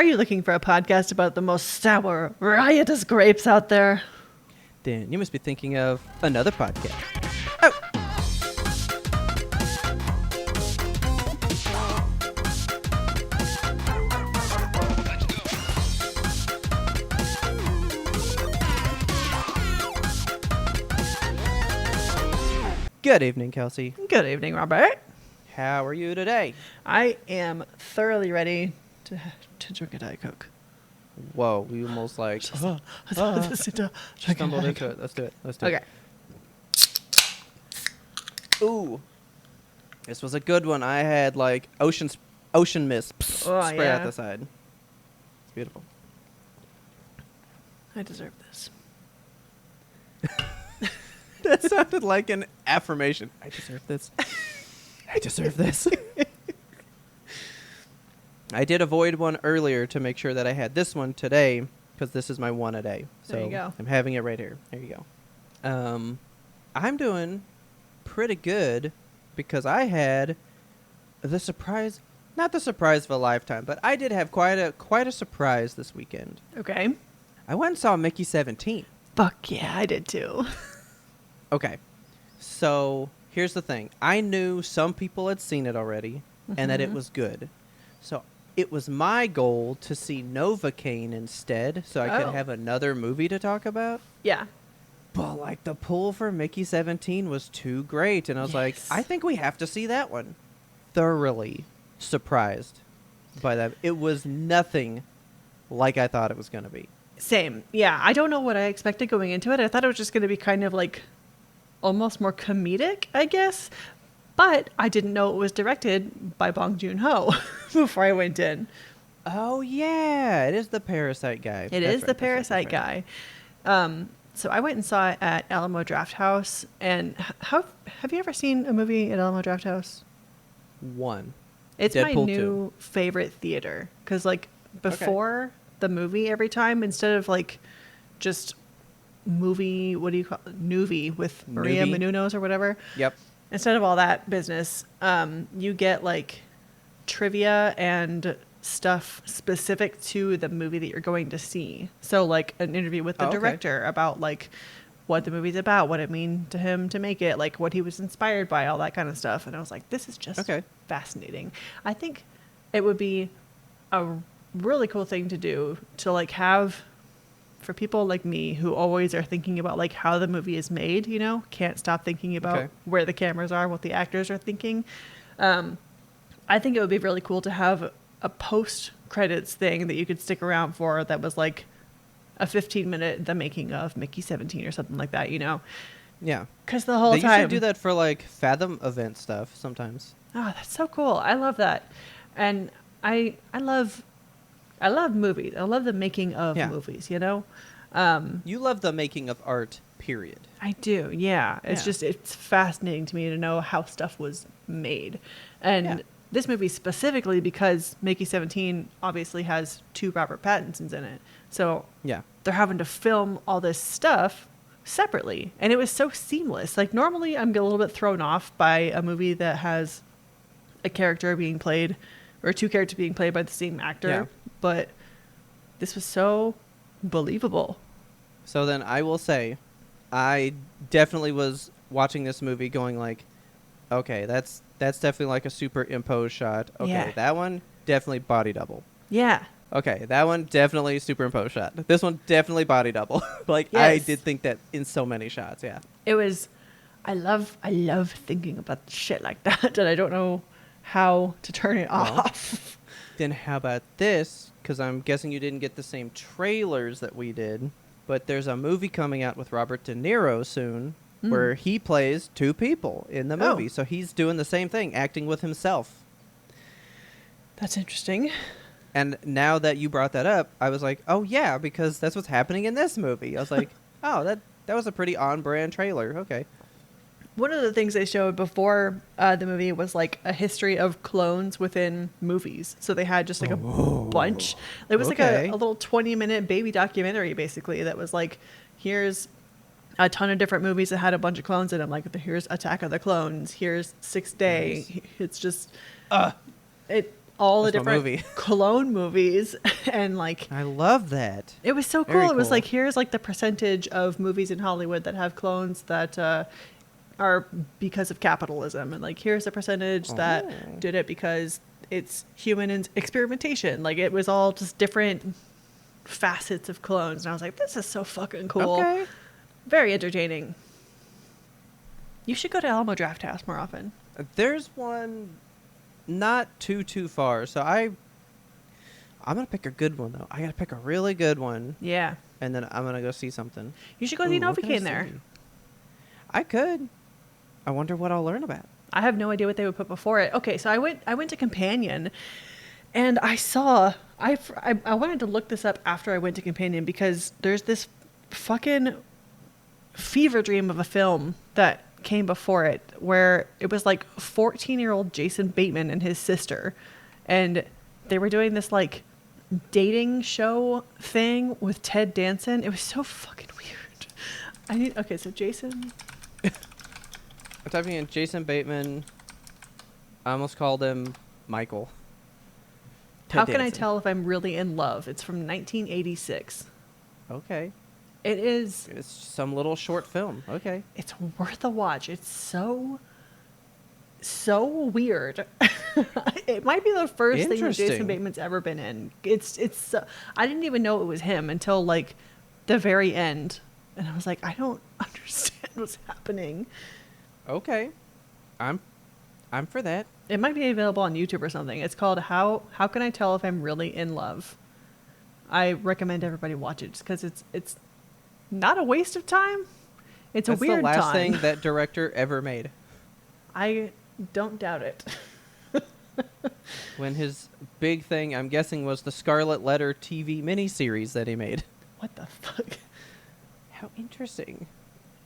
Are you looking for a podcast about the most sour, riotous grapes out there? Then you must be thinking of another podcast. Oh! Good evening, Kelsey. Good evening, Robert. How are you today? I am thoroughly ready to drink a Diet Coke. Whoa, we almost like stumbled into it. Let's do it. Okay. Ooh, this was a good one. I had like ocean mist spray out the side. It's beautiful. I deserve this. That sounded like an affirmation. I deserve this. I deserve this. I did avoid one earlier to make sure that I had this one today because this is my one a day. So There you go. I'm having it right here. There you go. I'm doing pretty good because I had the surprise, not the surprise of a lifetime, but I did have quite a surprise this weekend. Okay. I went and saw Mickey 17. Fuck yeah, I did too. Okay. So here's the thing. I knew some people had seen it already and that it was good. So it was my goal to see Novocaine instead so I could have another movie to talk about. Yeah. But like the pull for Mickey 17 was too great. And I was like, I think we have to see that one. Thoroughly surprised by that. It was nothing like I thought it was going to be. Same. Yeah. I don't know what I expected going into it. I thought it was just going to be kind of like almost more comedic, I guess. But I didn't know it was directed by Bong Joon-ho before I went in. Oh, yeah. It is the Parasite guy. It is the Parasite guy. So I went and saw it at Alamo Drafthouse. And have you ever seen a movie at Alamo Drafthouse? One. It's Deadpool my new favorite theater. Because, like, before the movie, every time, instead of, like, just movie, what do you call it? Newbie with Maria Menounos or whatever. Yep. Instead of all that business, you get like trivia and stuff specific to the movie that you're going to see. So like an interview with the director about like what the movie's about, what it meant to him to make it, like what he was inspired by, all that kind of stuff. And I was like, this is just fascinating. I think it would be a really cool thing to do to like have for people like me who always are thinking about like how the movie is made, you know, can't stop thinking about where the cameras are, what the actors are thinking. I think it would be really cool to have a post credits thing that you could stick around for that was like a 15-minute the making of Mickey 17 or something like that, you know? Yeah. Because the whole time they usually do that for like Fathom event stuff sometimes. Oh, that's so cool. I love that. And I love movies. I love the making of movies, you know? You love the making of art, period. I do, yeah. It's fascinating to me to know how stuff was made. And this movie specifically because Mickey 17 obviously has 2 Robert Pattinsons in it. So they're having to film all this stuff separately. And it was so seamless. Like normally I'm a little bit thrown off by a movie that has a character being played or 2 characters being played by the same actor. Yeah. But this was so believable. So then I will say, I definitely was watching this movie going like, okay, that's definitely like a superimposed shot. Okay, that one, definitely body double. Yeah. Okay, that one, definitely superimposed shot. This one, definitely body double. Like, I did think that in so many shots, yeah. It was, I love thinking about shit like that, and I don't know how to turn it off. Then how about this? Because I'm guessing you didn't get the same trailers that we did, but there's a movie coming out with Robert De Niro soon where he plays 2 people in the movie. So he's doing the same thing, acting with himself. That's interesting. And now that you brought that up, I was like, oh, yeah, because that's what's happening in this movie. I was like, oh, that was a pretty on-brand trailer. Okay. One of the things they showed before the movie was like a history of clones within movies. So they had just like a bunch. It was like a little 20-minute baby documentary, basically, that was like, here's a ton of different movies that had a bunch of clones in them. Like, here's Attack of the Clones. Here's 6th Day. Nice. It's just... all the That's my different movie. cologne movies and like I love that. it was so cool. Very It was cool. like here's like the percentage of movies in Hollywood that have clones that are because of capitalism, and like here's the percentage that Oh. did it because it's human experimentation. Like it was all just different facets of clones, and I was like, this is so fucking cool. Okay. Very entertaining. You should go to Alamo Draft House more often. There's one not too far. So I'm gonna pick a good one though. I gotta pick a really good one, Yeah. and then I'm gonna go see something. You should go see What can I Novocaine there. see? I could. I wonder what I'll learn about. I have no idea what they would put before it. Okay, so I went to Companion, and I saw I wanted to look this up after I went to Companion because there's this fucking fever dream of a film that came before it where it was like 14-year-old Jason Bateman and his sister, and they were doing this like dating show thing with Ted Danson. It was so fucking weird. Okay, so Jason. I'm typing in Jason Bateman. I almost called him Michael. Ted How can I Danson. tell if I'm really in love? It's from 1986. Okay. It is. It's some little short film. Okay. It's worth a watch. It's so weird. It might be the first thing that Jason Interesting. Bateman's ever been in. It's I didn't even know it was him until like the very end, and I was like, I don't understand what's happening. Okay. I'm for that. It might be available on YouTube or something. It's called How Can I Tell If I'm Really in Love? I recommend everybody watch it just because it's not a waste of time. It's That's a weird the last time. thing that director ever made. I don't doubt it. When his big thing, I'm guessing, was the Scarlet Letter TV miniseries that he made. What the fuck? How interesting.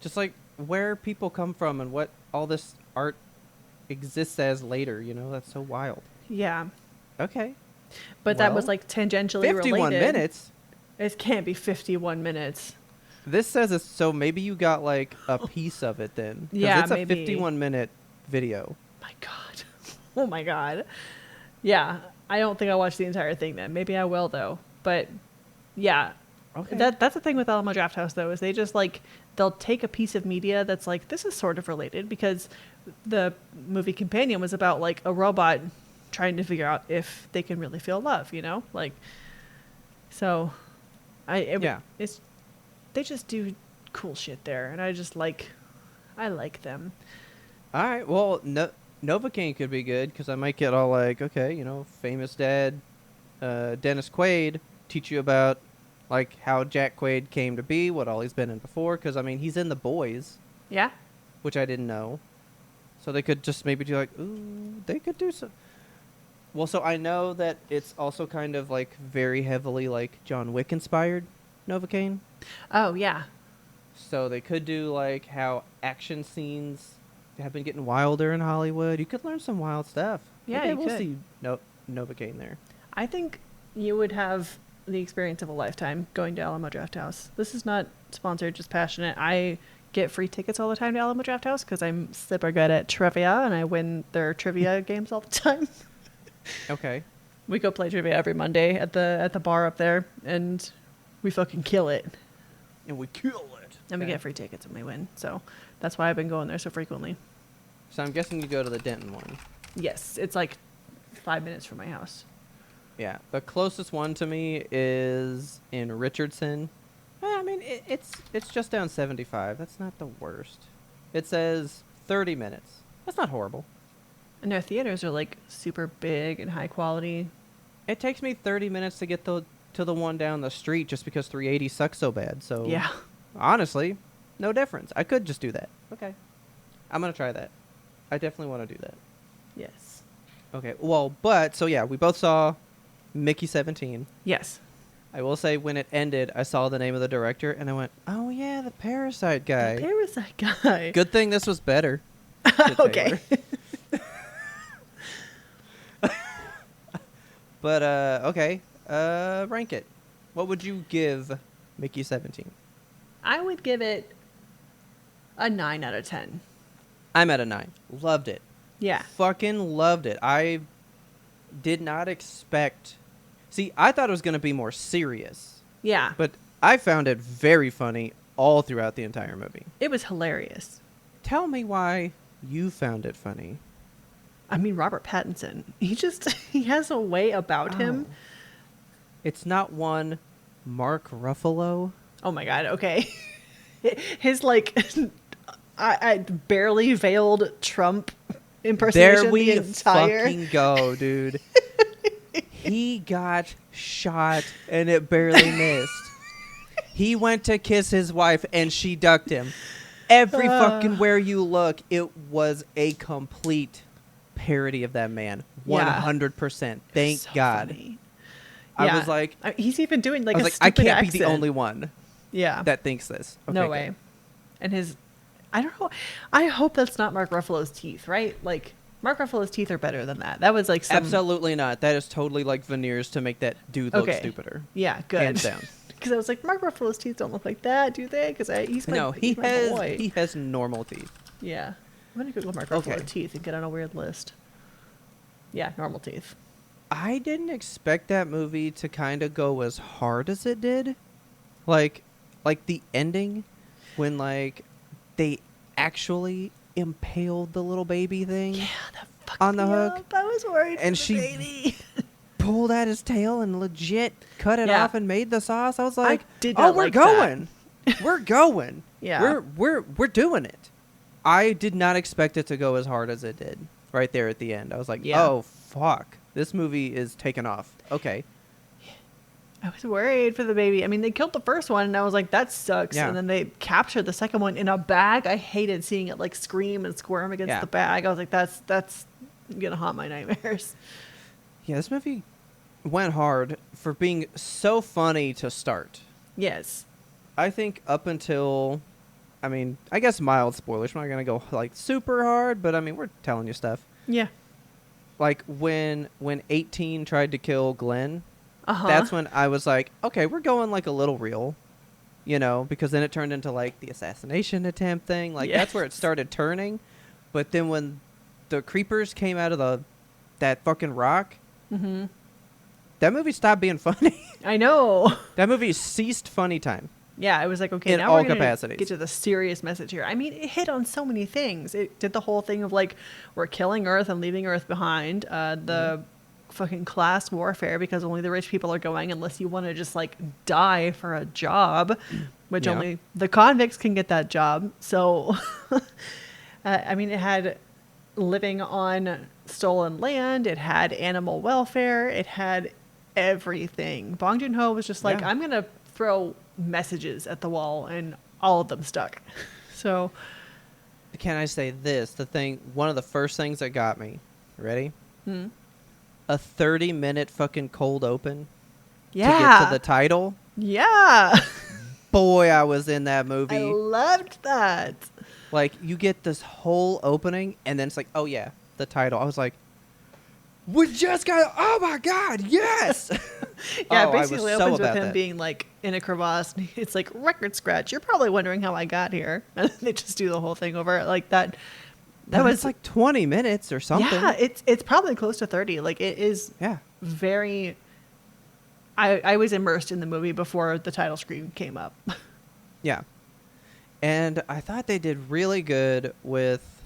Just like where people come from and what all this art exists as later, that's so wild. Yeah. Okay. But that was Well, like tangentially 51 related. minutes. It can't be 51 minutes. This says it's so maybe you got like a piece of it then. 'Cause Yeah, it's a maybe. 51-minute video. My God. Oh my God. Yeah. I don't think I'll watch the entire thing then. Maybe I will though. But yeah. Okay. That's the thing with Alamo Draft House though, is they just like they'll take a piece of media that's like this is sort of related because the movie Companion was about like a robot trying to figure out if they can really feel love, like so Yeah. it's they just do cool shit there, and I like them. All right. Well, Novocaine could be good because I might get all like, okay, famous dad, Dennis Quaid, teach you about like how Jack Quaid came to be, what all he's been in before. Because I mean, he's in The Boys, Yeah. which I didn't know. So they could just maybe do like, ooh, they could do some. Well, so I know that it's also kind of like very heavily like John Wick inspired, Novocaine. Oh yeah. So they could do like how action scenes have been getting wilder in Hollywood. You could learn some wild stuff. Yeah, Okay, you we'll could. see Novocaine there. I think you would have the experience of a lifetime going to Alamo Draft House. This is not sponsored, just passionate. I get free tickets all the time to Alamo Draft House because I'm super good at trivia and I win their trivia games all the time. Okay. We go play trivia every Monday at the bar up there, and we fucking kill it. And we kill it. And we Okay. get free tickets when we win. So that's why I've been going there so frequently. So I'm guessing you go to the Denton one. Yes, it's like 5 minutes from my house. Yeah. The closest one to me is in Richardson. I mean, it's just down 75. That's not the worst. It says 30 minutes. That's not horrible. And their theaters are like super big and high quality. It takes me 30 minutes to get to the one down the street just because 380 sucks so bad. So Yeah. honestly, no difference. I could just do that. Okay. I'm going to try that. I definitely want to do that. Yes. Okay. Well, so yeah, we both saw Mickey 17. Yes. I will say when it ended, I saw the name of the director and I went, "Oh yeah, the Parasite guy." The Parasite guy. Good thing this was better. to Okay. Taylor. But okay. Rank it. What would you give Mickey 17? I would give it a 9 out of 10. I'm at a 9. Loved it. Yeah. Fucking loved it. did not expect. See, I thought it was going to be more serious, Yeah. but I found it very funny all throughout the entire movie. It was hilarious. Tell me why you found it funny. I mean, Robert Pattinson, he has a way about him. It's not one Mark Ruffalo. Oh my God. Okay. His like, I barely veiled Trump impersonation. There we the entire... fucking go, dude. He got shot and it barely missed. He went to kiss his wife and she ducked him. Every fucking where you look, it was a complete parody of that man. 100%. Thank so God. Funny. I was like, he's even doing like I a was like, I stupid can't accent. be the only one. Yeah. That thinks this. Okay, no good. way. And I don't know. I hope that's not Mark Ruffalo's teeth, right? Like, Mark Ruffalo's teeth are better than that. That was like Absolutely not. That is totally like veneers to make that dude look stupider. Yeah, good. Hands down. Because I was like, Mark Ruffalo's teeth don't look like that, do they? Because he's my boy. He has normal teeth. Yeah. I'm going to Google Mark Ruffalo's teeth and get on a weird list. Yeah, normal teeth. I didn't expect that movie to kind of go as hard as it did. Like the ending when like they actually impaled the little baby thing that fucked on the me hook. up. I was worried And for she the baby. pulled at his tail and legit cut it off and made the sauce. I was like, we're going. We're going. Yeah. We're doing it. I did not expect it to go as hard as it did right there at the end. I was like, oh fuck. This movie is taking off. Okay. I was worried for the baby. I mean, they killed the first one, and I was like, that sucks. Yeah. And then they captured the second one in a bag. I hated seeing it, like, scream and squirm against the bag. I was like, that's going to haunt my nightmares. Yeah, this movie went hard for being so funny to start. Yes. I think up until, I mean, I guess mild spoilers. We're not going to go, like, super hard, but, I mean, we're telling you stuff. Yeah. Like, when 18 tried to kill Glenn... That's when I was like, okay, we're going like a little real, you know, because then it turned into like the assassination attempt thing. Like that's where it started turning. But then when the creepers came out of that fucking rock, that movie stopped being funny. I know. That movie ceased funny time. Yeah, I was like, okay, in now all we're going to capacities. get to the serious message here. I mean, it hit on so many things. It did the whole thing of like, we're killing Earth and leaving Earth behind. The fucking class warfare because only the rich people are going unless you want to just like die for a job, which only the convicts can get that job. So, I mean, it had living on stolen land. It had animal welfare. It had everything. Bong Joon-ho was just like, I'm going to throw messages at the wall and all of them stuck. So. Can I say this? One of the first things that got me, ready? A 30-minute fucking cold open to get to the title. Yeah. Boy, I was in that movie. I loved that. Like, you get this whole opening, and then it's like, oh, yeah, the title. I was like, we just got, oh, my God, yes. Yeah, it basically opens with him being, like, in a crevasse. It's like, record scratch. You're probably wondering how I got here. And they just do the whole thing over. Like, that was like 20 minutes or something. Yeah, it's probably close to 30. Like, it is very... I was immersed in the movie before the title screen came up. Yeah. And I thought they did really good with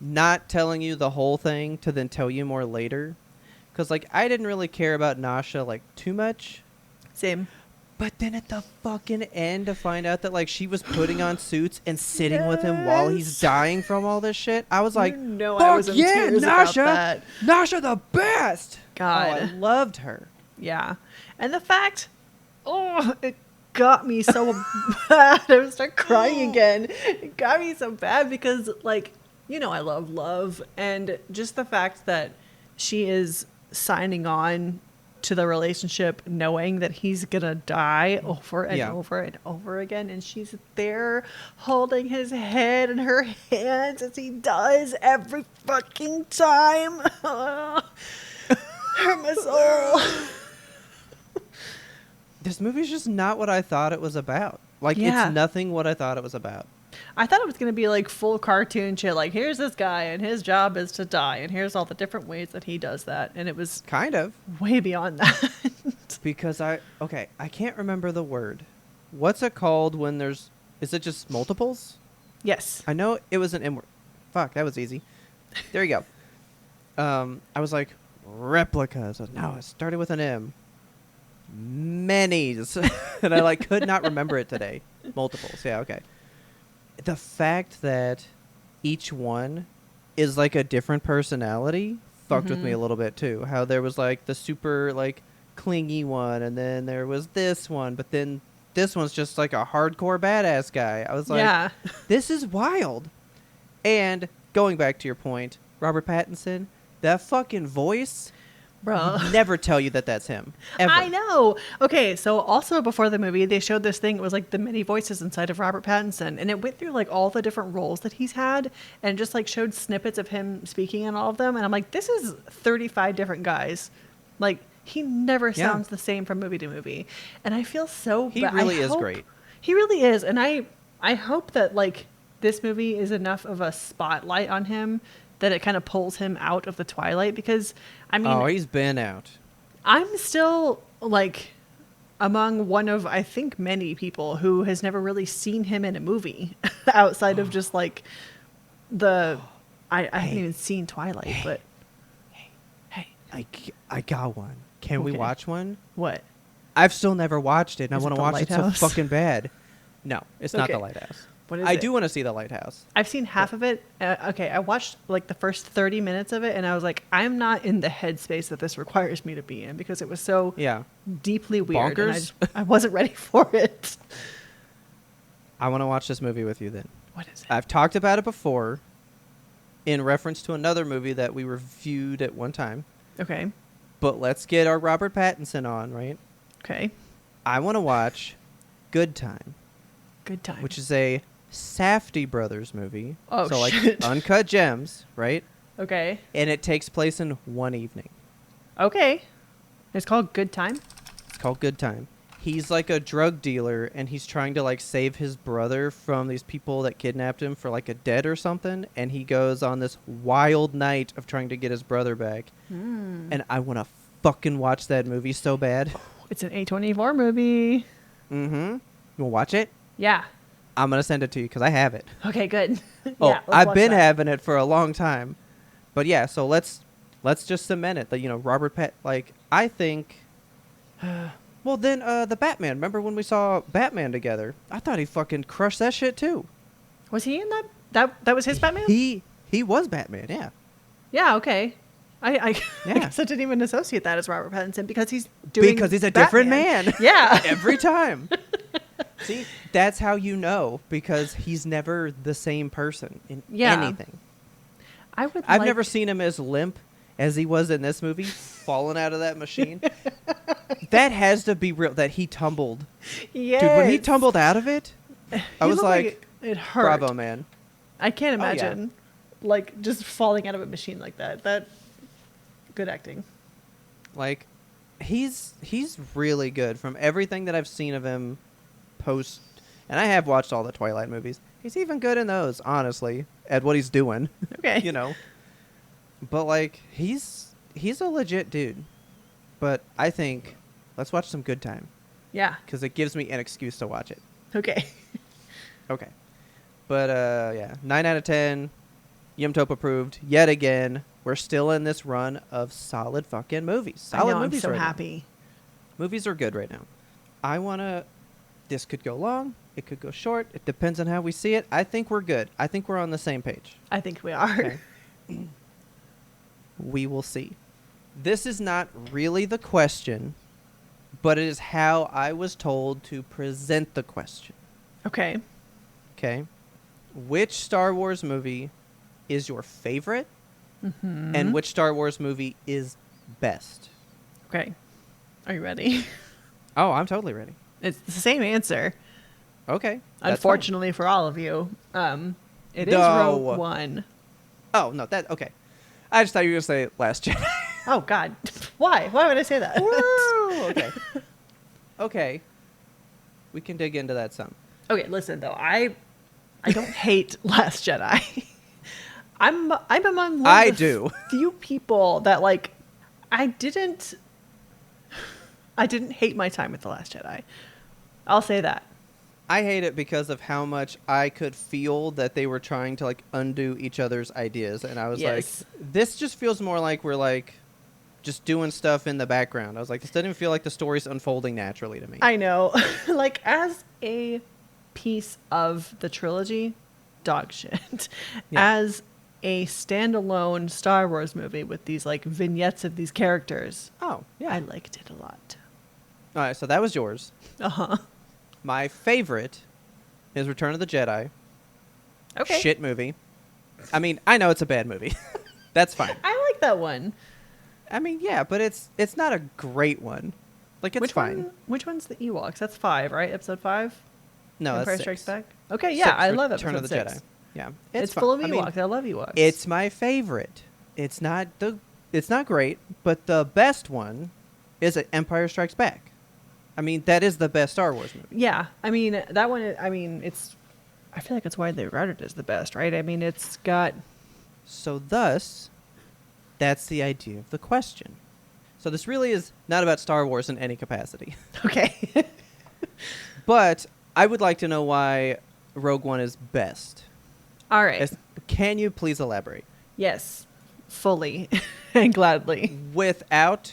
not telling you the whole thing to then tell you more later. Because, like, I didn't really care about Nasha, like, too much. Same. But then at the fucking end to find out that, like, she was putting on suits and sitting with him while he's dying from all this shit. I was like, I was in tears about that. Nasha the best! God. Oh, I loved her. Yeah. And the fact, it got me so bad. I would start crying again. It got me so bad because, like, you know, I love love. And just the fact that she is signing on to the relationship knowing that he's gonna die over and over and over again, and she's there holding his head in her hands as he does every fucking time. Hurt my soul. This movie's just not what I thought it was about. Like, it's nothing what I thought it was about. I thought it was going to be like full cartoon shit. Like, here's this guy and his job is to die. And here's all the different ways that he does that. And it was kind of way beyond that. because I can't remember the word. What's it called when there's, is it just multiples? Yes. I know it was an M word. Fuck, that was easy. There you go. I was like, replicas. No, it started with an M. Many's. And I like could not remember it today. Multiples. Yeah, okay. The fact that each one is like a different personality fucked with me a little bit too. How there was like the super like clingy one, and then there was this one, but then this one's just like a hardcore badass guy. I was like, yeah. this is wild. And going back to your point, Robert Pattinson, that fucking voice, Bro. never tell you that that's him. Ever. I know. Okay, so also before the movie, they showed this thing. It was like the many voices inside of Robert Pattinson, and it went through like all the different roles that he's had, and just like showed snippets of him speaking in all of them. And I'm like, this is 35 different guys. Like, he never sounds the same from movie to movie, and I feel so. He really is great. He really is, and I hope that like this movie is enough of a spotlight on him that it kind of pulls him out of the Twilight, because I mean, oh, he's been out. I'm still like among one of, I think, many people who has never really seen him in a movie outside of just like I haven't even seen Twilight, but hey, I got one. Can we watch one? What? I've still never watched it, and Is I want it to The watch it so Lighthouse? fucking bad. No, it's not The Okay. Lighthouse. What is I it? do want to see The Lighthouse. I've seen half of it. Okay, I watched like the first 30 minutes of it, and I was like, I'm not in the headspace that this requires me to be in, because it was so deeply weird. Bonkers? And I wasn't ready for it. I want to watch this movie with you then. What is it? I've talked about it before in reference to another movie that we reviewed at one time. Okay. But let's get our Robert Pattinson on, right? Okay. I want to watch Good Time, Good time. which is a Safdie brothers movie. Oh, so shit. like Uncut Gems, right? Okay. And it takes place in one evening. Okay. It's called Good Time. It's called Good Time. He's like a drug dealer, and he's trying to like save his brother from these people that kidnapped him for like a debt or something. And he goes on this wild night of trying to get his brother back. And I want to fucking watch that movie so bad. It's an A24 movie. Mm-hmm. You will watch it? Yeah. I'm going to send it to you because I have it. Okay, good. Oh, Yeah, let's I've watch been that. having it for a long time. But yeah, so let's just cement it that, you know, Robert like, I think, well, then the Batman. Remember when we saw Batman together? I thought he fucking crushed that shit too. Was he in that? That was his Batman? He was Batman, yeah. Yeah, okay. I Yeah. guess I didn't even associate that as Robert Pattinson, because he's doing Because he's a different Batman. man. Yeah. Every time. See, that's how you know, because he's never the same person in anything. I've never seen him as limp as he was in this movie, falling out of that machine. That has to be real, that he tumbled. Yes. Dude, when he tumbled out of it, I He was looked like, it hurt. bravo, man. I can't Oh, yeah. imagine like just falling out of a machine like that. That good acting. Like, he's really good from everything that I've seen of him post. And I have watched all the Twilight movies. He's even good in those, honestly, at what he's doing. Okay. You know. But like, he's a legit dude. But I think let's watch some Good Time, Yeah. because it gives me an excuse to watch it. Okay. Okay. But yeah, 9 out of 10. YMBToAP approved. Yet again, we're still in this run of solid fucking movies. Solid I know, movies I'm so right now. happy. Movies are good right now. I want to... This could go long. It could go short. It depends on how we see it. I think we're good. I think we're on the same page. I think we are. Okay. We will see. This is not really the question, but it is how I was told to present the question. Okay. Okay? Which Star Wars movie is your favorite? And which Star Wars movie is best? Okay. Are you ready? Oh, I'm totally ready. It's the same answer. Okay. that's Unfortunately for all of you. It is No. Rogue One. fine. Oh, no, that... Okay. I just thought you were going to say Last Jedi. Oh, God. Why? Why would I say that? Woo! Okay. Okay. We can dig into that some. Okay, listen, though. I I don't hate Last Jedi. I'm among one I of the do. few people that like I didn't hate my time with The Last Jedi. I'll say that. I hate it because of how much I could feel that they were trying to like undo each other's ideas, and I was Yes. like, this just feels more like we're like just doing stuff in the background. I was like, this doesn't feel like the story's unfolding naturally to me. I know. Like as a piece of the trilogy, dog shit. Yeah. As a standalone Star Wars movie with these like vignettes of these characters, Oh, yeah. I liked it a lot. All right, so that was yours. Uh-huh. My favorite is Return of the Jedi. Okay. Shit movie. I mean, I know it's a bad movie. That's fine. I like that one. I mean, yeah, but it's not a great one. Like, it's fine. Which one's the Ewoks? That's 5, right? Episode 5? No, Empire that's Strikes 6. Back? Okay, yeah, 6, I love Return episode of the 6. Jedi. Yeah, It's fine. full of I mean, Ewoks. I love Ewoks. it's my favorite. It's not great, but the best one is Empire Strikes Back. I mean, that is the best Star Wars movie. Yeah, I mean, that one, I feel like it's widely regarded as the best, right? I mean, it's got... So thus, that's the idea of the question. So this really is not about Star Wars in any capacity. Okay. But I would like to know why Rogue One is best. All right. Can you please elaborate? Yes, fully and gladly. Without...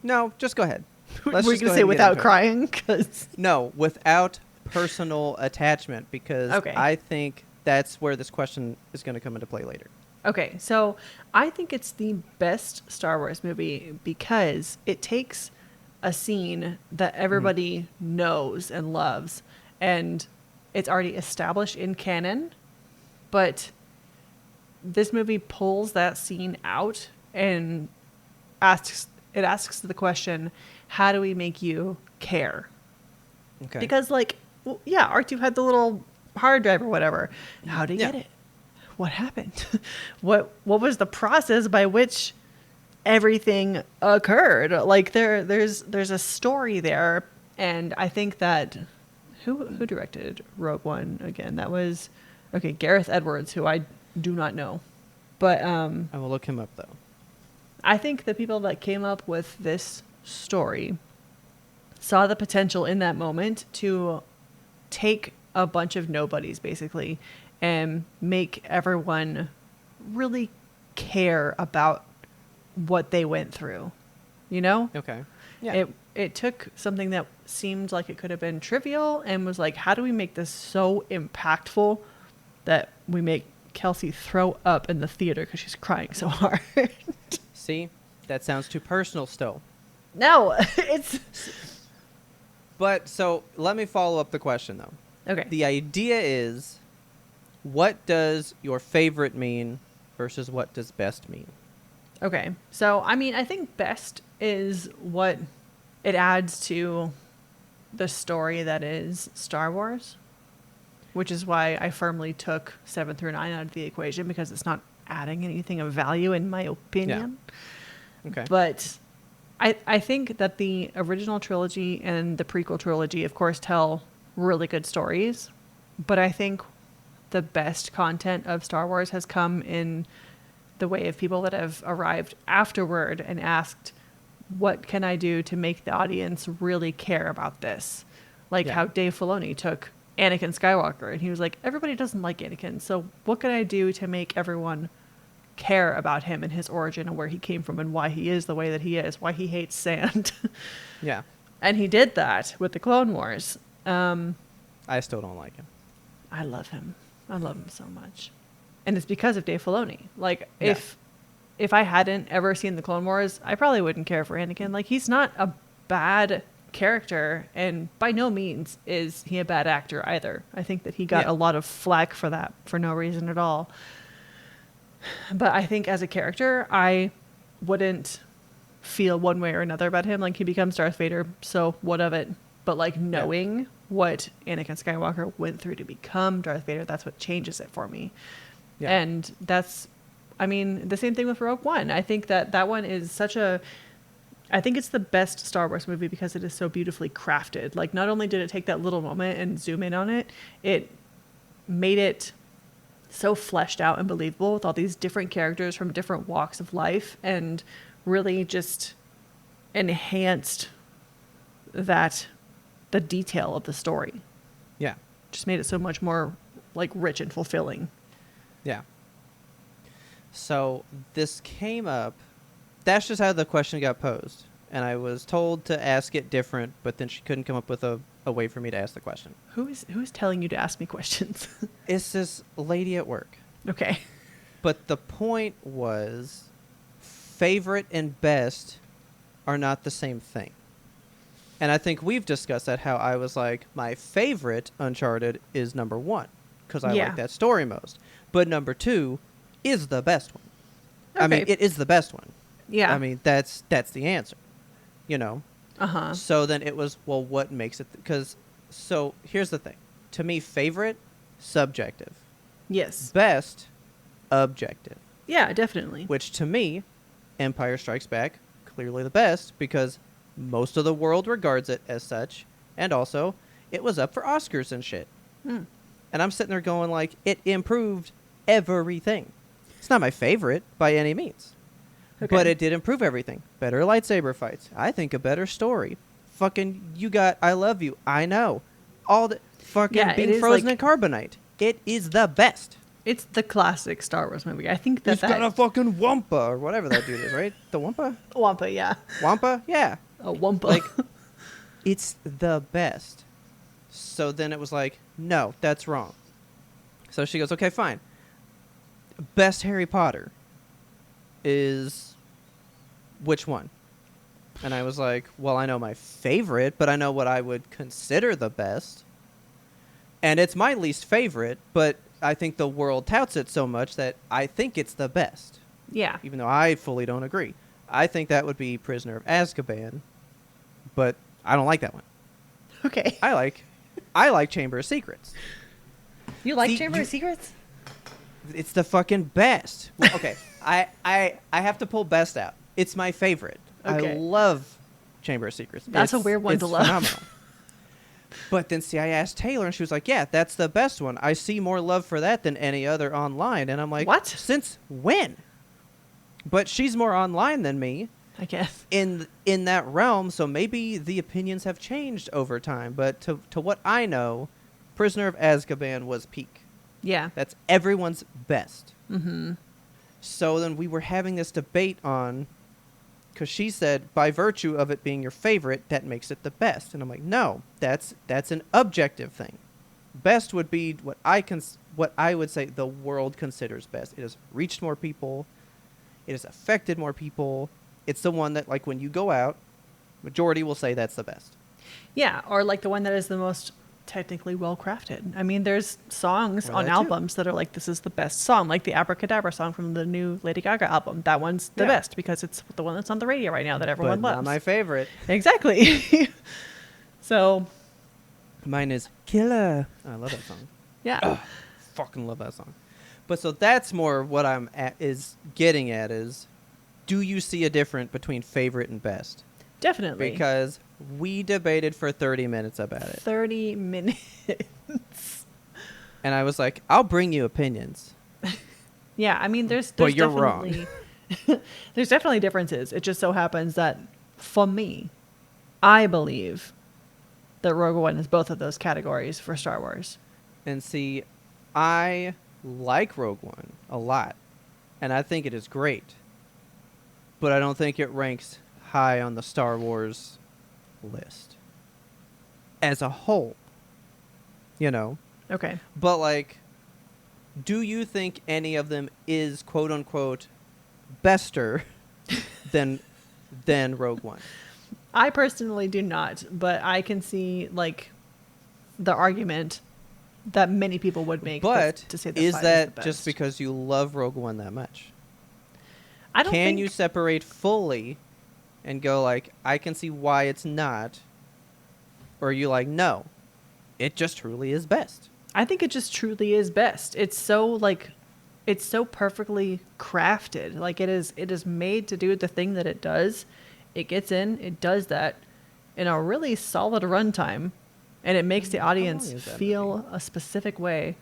No, just go ahead. Let's We're just going to go say ahead and get without into it. crying? Because... No, without personal attachment, because Okay. I think that's where this question is going to come into play later. Okay, so I think it's the best Star Wars movie because it takes a scene that everybody knows and loves, and it's already established in canon, but this movie pulls that scene out and asks the question, how do we make you care? Okay. Because like, well, yeah, R2 had the little hard drive or whatever. How did he Yeah. get it? What happened? What was the process by which everything occurred? Like there's a story there, and I think that who directed Rogue One again? That was Gareth Edwards, who I do not know. But I will look him up though. I think the people that came up with this story saw the potential in that moment to take a bunch of nobodies basically and make everyone really care about what they went through, you know? Okay. Yeah. It took something that seemed like it could have been trivial and was like, how do we make this so impactful that we make Kelsey throw up in the theater because she's crying so hard? See, that sounds too personal still. No, it's... But so let me follow up the question though. Okay. The idea is, what does your favorite mean versus what does best mean? Okay. So, I mean, I think best is what it adds to the story that is Star Wars, which is why I firmly took 7 through 9 out of the equation because it's not adding anything of value in my opinion. Okay. But I think that the original trilogy and the prequel trilogy, of course, tell really good stories. But I think the best content of Star Wars has come in the way of people that have arrived afterward and asked, what can I do to make the audience really care about this? Like how Dave Filoni took Anakin Skywalker and he was like, everybody doesn't like Anakin. So what can I do to make everyone care about him and his origin and where he came from and why he is the way that he is, why he hates sand? Yeah. And he did that with the Clone Wars. I still don't like him. I love him. I love him so much. And it's because of Dave Filoni. Like, Yeah. if I hadn't ever seen the Clone Wars, I probably wouldn't care for Anakin. Like, he's not a bad character, and by no means is he a bad actor either. I think that he got a lot of flack for that for no reason at all. But I think as a character, I wouldn't feel one way or another about him. Like, he becomes Darth Vader, so what of it? But, like, knowing what Anakin Skywalker went through to become Darth Vader, that's what changes it for me. Yeah. And that's, I mean, the same thing with Rogue One. I think that one is such a... I think it's the best Star Wars movie because it is so beautifully crafted. Like, not only did it take that little moment and zoom in on it, it made it so fleshed out and believable with all these different characters from different walks of life, and really just enhanced the detail of the story. Yeah. Just made it so much more like rich and fulfilling. Yeah. So this came up. That's just how the question got posed. And I was told to ask it different, but then she couldn't come up with a way for me to ask the question. Who's telling you to ask me questions? It's this lady at work. Okay. But the point was, favorite and best are not the same thing. And I think we've discussed that, how I was like, my favorite Uncharted is number 1, because I like that story most. But number 2 is the best one. Okay. I mean, it is the best one. Yeah. I mean, that's the answer, you know? Uh-huh. So then it was, well, what makes it? So here's the thing. To me, favorite, subjective. Yes. Best, objective. Yeah, definitely. Which to me, Empire Strikes Back, clearly the best, because most of the world regards it as such, and also it was up for Oscars and shit. And I'm sitting there going like, it improved everything. It's not my favorite by any means, but it did improve everything. Better lightsaber fights. I think a better story. Fucking, you got I Love You. I know. All the fucking being frozen in carbonite. It is the best. It's the classic Star Wars movie. I think that got a fucking Wampa or whatever that dude is, right? The Wampa? Wampa, yeah. Wampa? Yeah. A Wampa. Like, it's the best. So then it was like, no, that's wrong. So she goes, okay, fine. Best Harry Potter is which one? And I was like, well, I know my favorite, but I know what I would consider the best. And it's my least favorite, but I think the world touts it so much that I think it's the best. Yeah. Even though I fully don't agree. I think that would be Prisoner of Azkaban, but I don't like that one. Okay. I like Chamber of Secrets. You like Chamber of Secrets? It's the fucking best. Well, okay, I have to pull best out. It's my favorite. Okay. I love Chamber of Secrets. That's a weird one to love. Phenomenal. But then, see, I asked Taylor, and she was like, yeah, that's the best one. I see more love for that than any other online. And I'm like, what? Since when? But she's more online than me, I guess, in that realm, so maybe the opinions have changed over time. But to what I know, Prisoner of Azkaban was peak. Yeah. That's everyone's best. Mm-hmm. So then we were having this debate on, because she said, by virtue of it being your favorite, that makes it the best. And I'm like, no, that's an objective thing. Best would be what I would say the world considers best. It has reached more people. It has affected more people. It's the one that, like, when you go out, majority will say that's the best. Yeah, or like the one that is the most technically well crafted. I mean, there's songs on albums that are like, this is the best song, like the Abracadabra song from the new Lady Gaga album. That one's the best because it's the one that's on the radio right now that everyone loves. Not my favorite. Exactly. So mine is Killer. I love that song. Yeah. Fucking love that song. But so that's more what I'm getting at is, do you see a difference between favorite and best? Definitely. Because we debated for 30 minutes about it. 30 minutes. And I was like, I'll bring you opinions. Yeah, I mean, there's but you're definitely, wrong. There's definitely differences. It just so happens that for me, I believe that Rogue One is both of those categories for Star Wars. And see, I like Rogue One a lot. And I think it is great. But I don't think it ranks high on the Star Wars list as a whole, you know. Okay. But like, do you think any of them is quote unquote bester than Rogue One? I personally do not, but I can see like the argument that many people would make. But to say that is 5 that is the just best. because you love Rogue One that much? I don't Can think you separate fully and go like, I can see why it's not? Or are you like, no, it just truly is best? I think it just truly is best. It's so perfectly crafted. Like it is made to do the thing that it does. It gets in, it does that in a really solid runtime, and it makes the audience feel a specific way.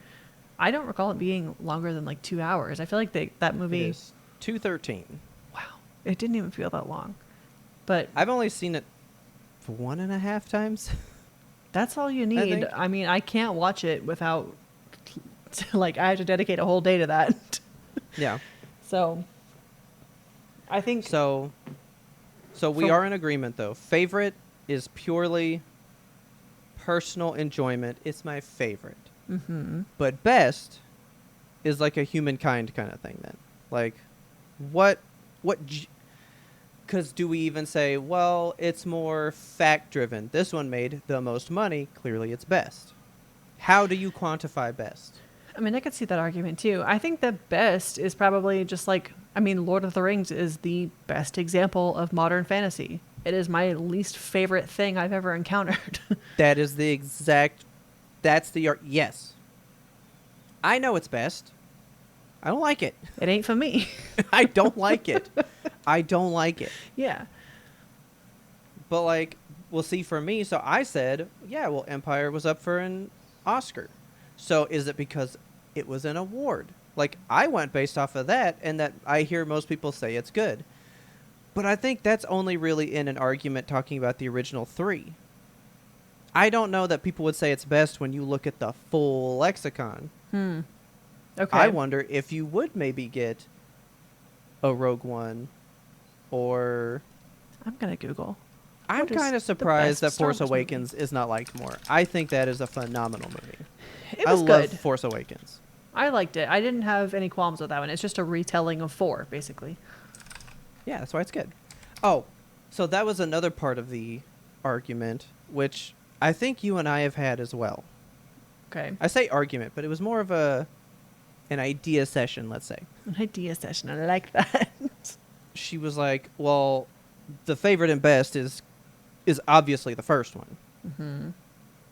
I don't recall it being longer than like 2 hours. I feel like that It movie, is 213. wow, it didn't even feel that long. But I've only seen it 1.5 times. that's all you need. think. I mean, I can't watch it without, like, I have to dedicate a whole day to that. Yeah. So, I think. So we are in agreement, though. Favorite is purely personal enjoyment. It's my favorite. Mm-hmm. But best is like a humankind kind of thing then. Like, what, because do we even say, well, it's more fact-driven. This one made the most money. Clearly it's best. How do you quantify best? I mean, I could see that argument too. I think the best is probably just like, I mean, Lord of the Rings is the best example of modern fantasy. It is my least favorite thing I've ever encountered. That is the exact, that's the, yes. I know it's best. I don't like it. It ain't for me. I don't like it. I don't like it. Yeah. But like, well, see, for me, so I said, yeah, well, Empire was up for an Oscar. So is it because it was an award? Like, I went based off of that, and that I hear most people say it's good. But I think that's only really in an argument talking about the original three. I don't know that people would say it's best when you look at the full lexicon. Okay. I wonder if you would maybe get a Rogue One, or I'm going to Google. I'm What is kind of the surprised best that Star Force Wars Awakens is not liked more. I think that is a phenomenal movie. It was I love good. Force Awakens. I liked it. I didn't have any qualms with that one. It's just a retelling of 4, basically. Yeah, that's why it's good. Oh, so that was another part of the argument, which I think you and I have had as well. Okay. I say argument, but it was more of an idea session, let's say. An idea session. I like that. She was like, well, the favorite and best is obviously the first one. Mm-hmm.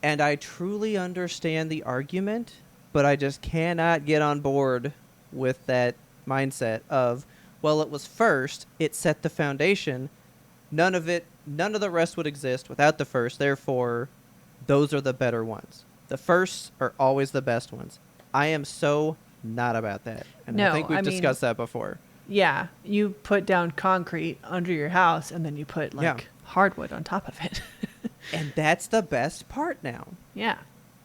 And I truly understand the argument, but I just cannot get on board with that mindset of, well, it was first, it set the foundation, none of the rest would exist without the first, therefore, those are the better ones. The firsts are always the best ones. I am so not about that. And I No, think we've I mean- discussed that before. Yeah. You put down concrete under your house, and then you put, like, Yeah. hardwood on top of it. And that's the best part now. Yeah.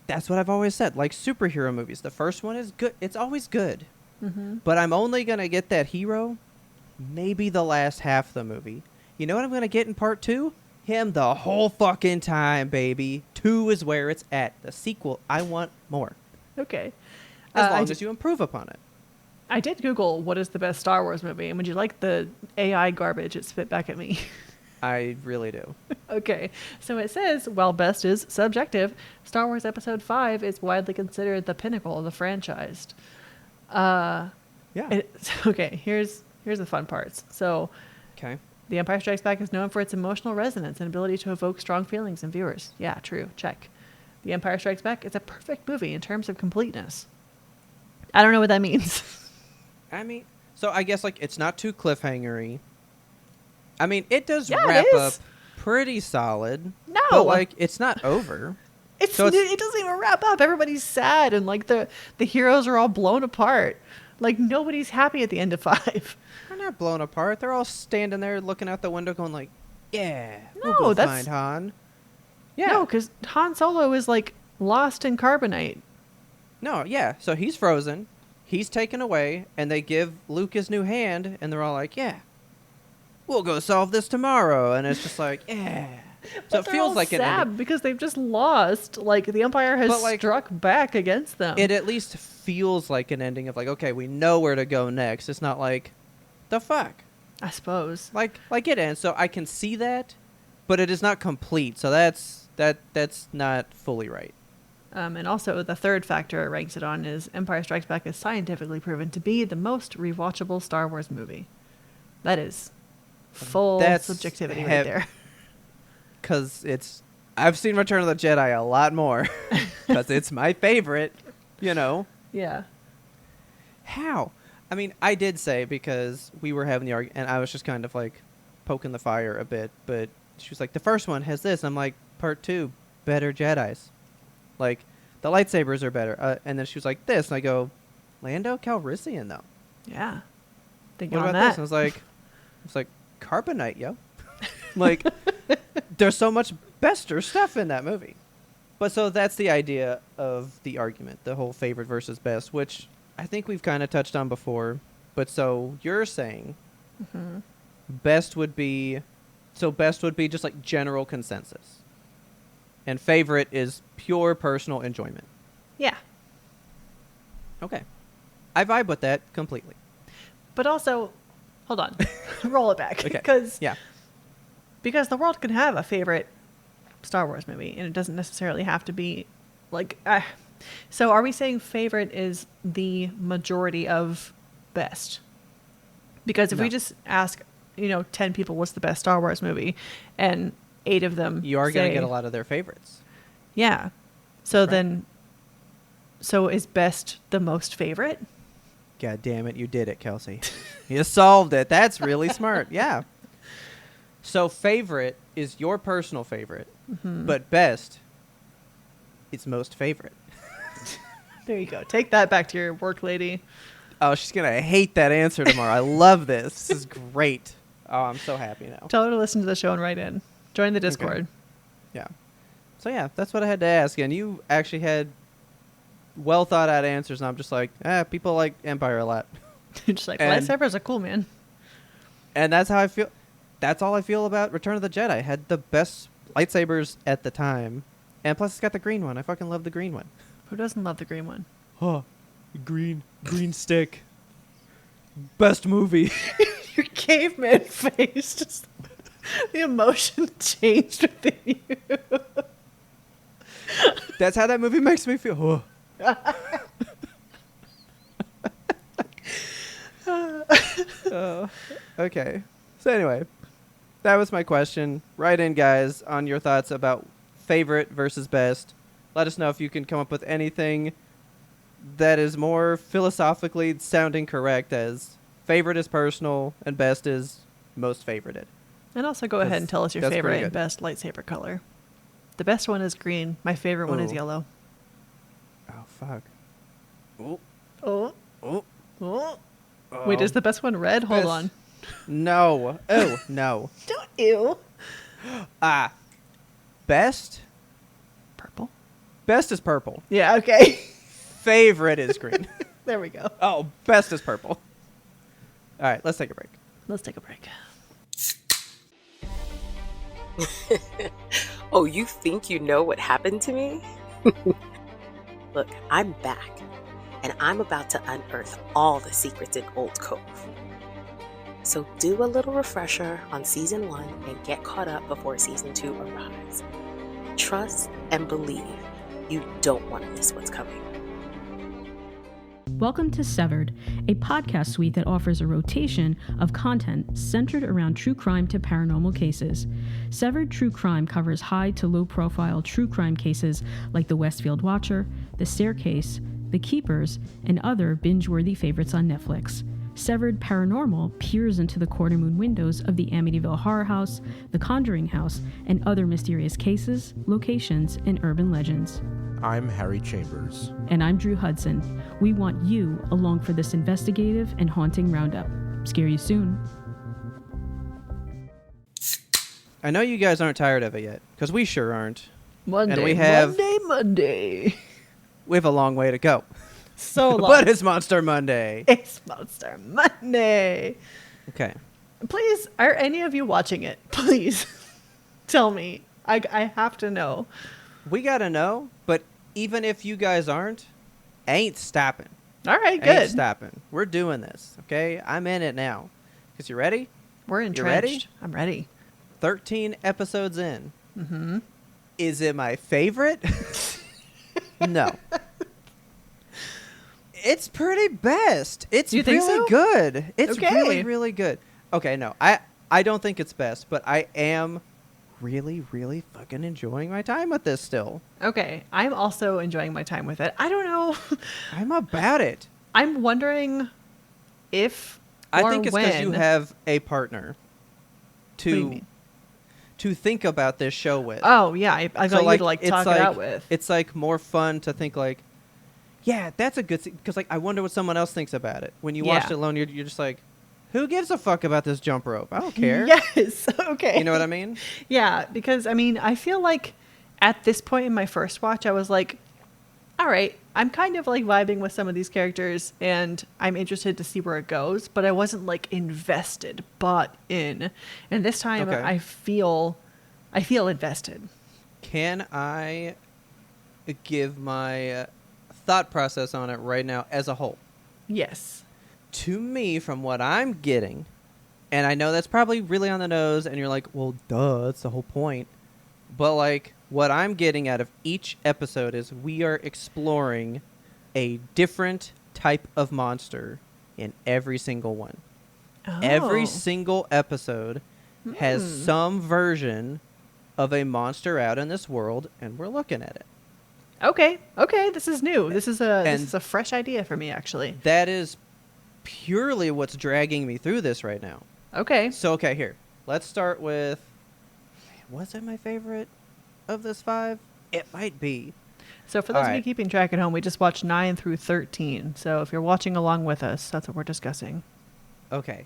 That's what I've always said. Like superhero movies, the first one is good. It's always good. Mm-hmm. But I'm only going to get that hero maybe the last half of the movie. You know what I'm going to get in part 2? Him the whole fucking time, baby. 2 is where it's at. The sequel, I want more. Okay. As long as you improve upon it. I did Google what is the best Star Wars movie, and would you like the AI garbage it spit back at me? I really do. Okay, so it says, while best is subjective, Star Wars Episode 5 is widely considered the pinnacle of the franchise. Yeah. Okay, here's the fun parts. So, Okay. The Empire Strikes Back is known for its emotional resonance and ability to evoke strong feelings in viewers. Yeah, true. Check. The Empire Strikes Back is a perfect movie in terms of completeness. I don't know what that means. I mean, so I guess like it's not too cliffhangery. I mean, it does Yeah, it wrap is. up pretty solid. No. But like it's not over. It So it's- doesn't even wrap up. Everybody's sad, and like the heroes are all blown apart. Like nobody's happy at the end of 5. They're not blown apart. They're all standing there looking out the window going like, yeah, we'll No, go that's- find Han. Yeah. No, because Han Solo is like lost in carbonite. No, yeah. So he's frozen. He's taken away, and they give Luke his new hand, and they're all like, yeah, we'll go solve this tomorrow. And it's just like, yeah. So But it they're feels all like sad because they've just lost. Like the Empire has But, like, struck back against them. it at least feels like an ending of like, okay, we know where to go next. It's not like, the fuck? I suppose. Like it ends. So I can see that, but it is not complete. So that's not fully right. And also, the third factor it ranks it on is Empire Strikes Back is scientifically proven to be the most rewatchable Star Wars movie. That is full That's subjectivity right hev- there. Because I've seen Return of the Jedi a lot more. Because it's my favorite, you know. Yeah. How? I mean, I did say, because we were having the argument, and I was just kind of like poking the fire a bit, but she was like, the first one has this. I'm like, part 2, better Jedis. Like, the lightsabers are better. And then she was like, this. And I go, Lando Calrissian, though. Yeah. Think What on about that. this? And I was like, Carbonite, yo. Like, there's so much bester stuff in that movie. But so that's the idea of the argument, the whole favorite versus best, which I think we've kind of touched on before. But so you're saying best would be just like general consensus. And favorite is pure personal enjoyment. Yeah. Okay. I vibe with that completely. But also, hold on. Roll it back. Okay. Because the world can have a favorite Star Wars movie, and it doesn't necessarily have to be like... So are we saying favorite is the majority of best? Because if we just ask, 10 people what's the best Star Wars movie, and 8 of them You are going to get a lot of their favorites. Yeah. So then... So is best the most favorite? God damn it, you did it, Kelsey. You solved it. That's really smart. Yeah. So favorite is your personal favorite, but best is most favorite. There you go. Take that back to your work lady. Oh, she's going to hate that answer tomorrow. I love this. This is great. Oh, I'm so happy now. Tell her to listen to the show and write in. Join the Discord. Okay. Yeah. So yeah, that's what I had to ask. And you actually had well thought out answers, and I'm just like, people like Empire a lot. Just like, lightsabers are cool, man. And that's how I feel. That's all I feel about Return of the Jedi. Had the best lightsabers at the time. And plus it's got the green one. I fucking love the green one. Who doesn't love the green one? Oh, green stick. Best movie. Your caveman face. Just the emotion changed within you. That's how that movie makes me feel. Oh. Okay. So anyway, that was my question. Write in, guys, on your thoughts about favorite versus best. Let us know if you can come up with anything that is more philosophically sounding correct, as favorite is personal and best is most favorited. And also go ahead and tell us your That's favorite pretty and good. best lightsaber color. The best one is green. My favorite one is Ooh. yellow. Oh, fuck. Oh. Oh. Oh. Oh. Wait, is the best one red? Hold Best- on. No. Oh, no. Don't ew. Best? Purple? Best is purple. Yeah, okay. Favorite is green. There we go. Oh, best is purple. All right, let's take a break. Let's take a break. Oh, you think you know what happened to me? Look, I'm back, and I'm about to unearth all the secrets in Old Cove. So do a little refresher on Season 1 and get caught up before Season 2 arrives. Trust and believe. You don't want to miss what's coming. Welcome to Severed, a podcast suite that offers a rotation of content centered around true crime to paranormal cases. Severed True Crime covers high to low profile true crime cases like the Westfield Watcher, The Staircase, The Keepers, and other binge-worthy favorites on Netflix. Severed Paranormal peers into the corner moon windows of the Amityville Horror House, the Conjuring House, and other mysterious cases, locations, and urban legends. I'm Harry Chambers. And I'm Drew Hudson. We want you along for this investigative and haunting roundup. Scare you soon. I know you guys aren't tired of it yet, because we sure aren't. Monday, And we have- Monday. We have a long way to go. So long. But it's Monster Monday. It's Monster Monday. Okay. Please, are any of you watching it? Please tell me. I have to know. We got to know, but even if you guys aren't, ain't stopping. All right, Ain't good. stopping. We're doing this, okay? I'm in it now. Because you ready? We're ready? entrenched. I'm ready. 13 episodes in. Mm-hmm. Is it my favorite? No. It's pretty best. It's You think really so? good. It's Okay. really, really good. Okay, no. I don't think it's best, but I am really, really fucking enjoying my time with this still. Okay, I'm also enjoying my time with it. I don't know. I'm about it. I'm wondering if I or think it's because you when- have a partner What do you to mean? to think about this show with. Oh yeah, I got you to like talk it out with. It's like more fun to think like, yeah, that's a good because like I wonder what someone else thinks about it. When you watch it alone, you're just like, who gives a fuck about this jump rope? I don't care. Yes. Okay. You know what I mean? Yeah, because I mean, I feel like at this point in my first watch, I was like, all right, I'm kind of like vibing with some of these characters and I'm interested to see where it goes, but I wasn't like invested, bought in. And this time I feel invested. Can I give my thought process on it right now as a whole? Yes. To me, from what I'm getting, and I know that's probably really on the nose and you're like, well, duh, that's the whole point. But like what I'm getting out of each episode is we are exploring a different type of monster in every single one. Oh. Every single episode has some version of a monster out in this world, and we're looking at it. Okay. This is new. This is a fresh idea for me, actually. That is purely what's dragging me through this right now. Okay. So, here. Let's start with... Was it my favorite of this 5? It might be. So for those of you keeping track at home, we just watched 9 through 13. So if you're watching along with us, that's what we're discussing. Okay.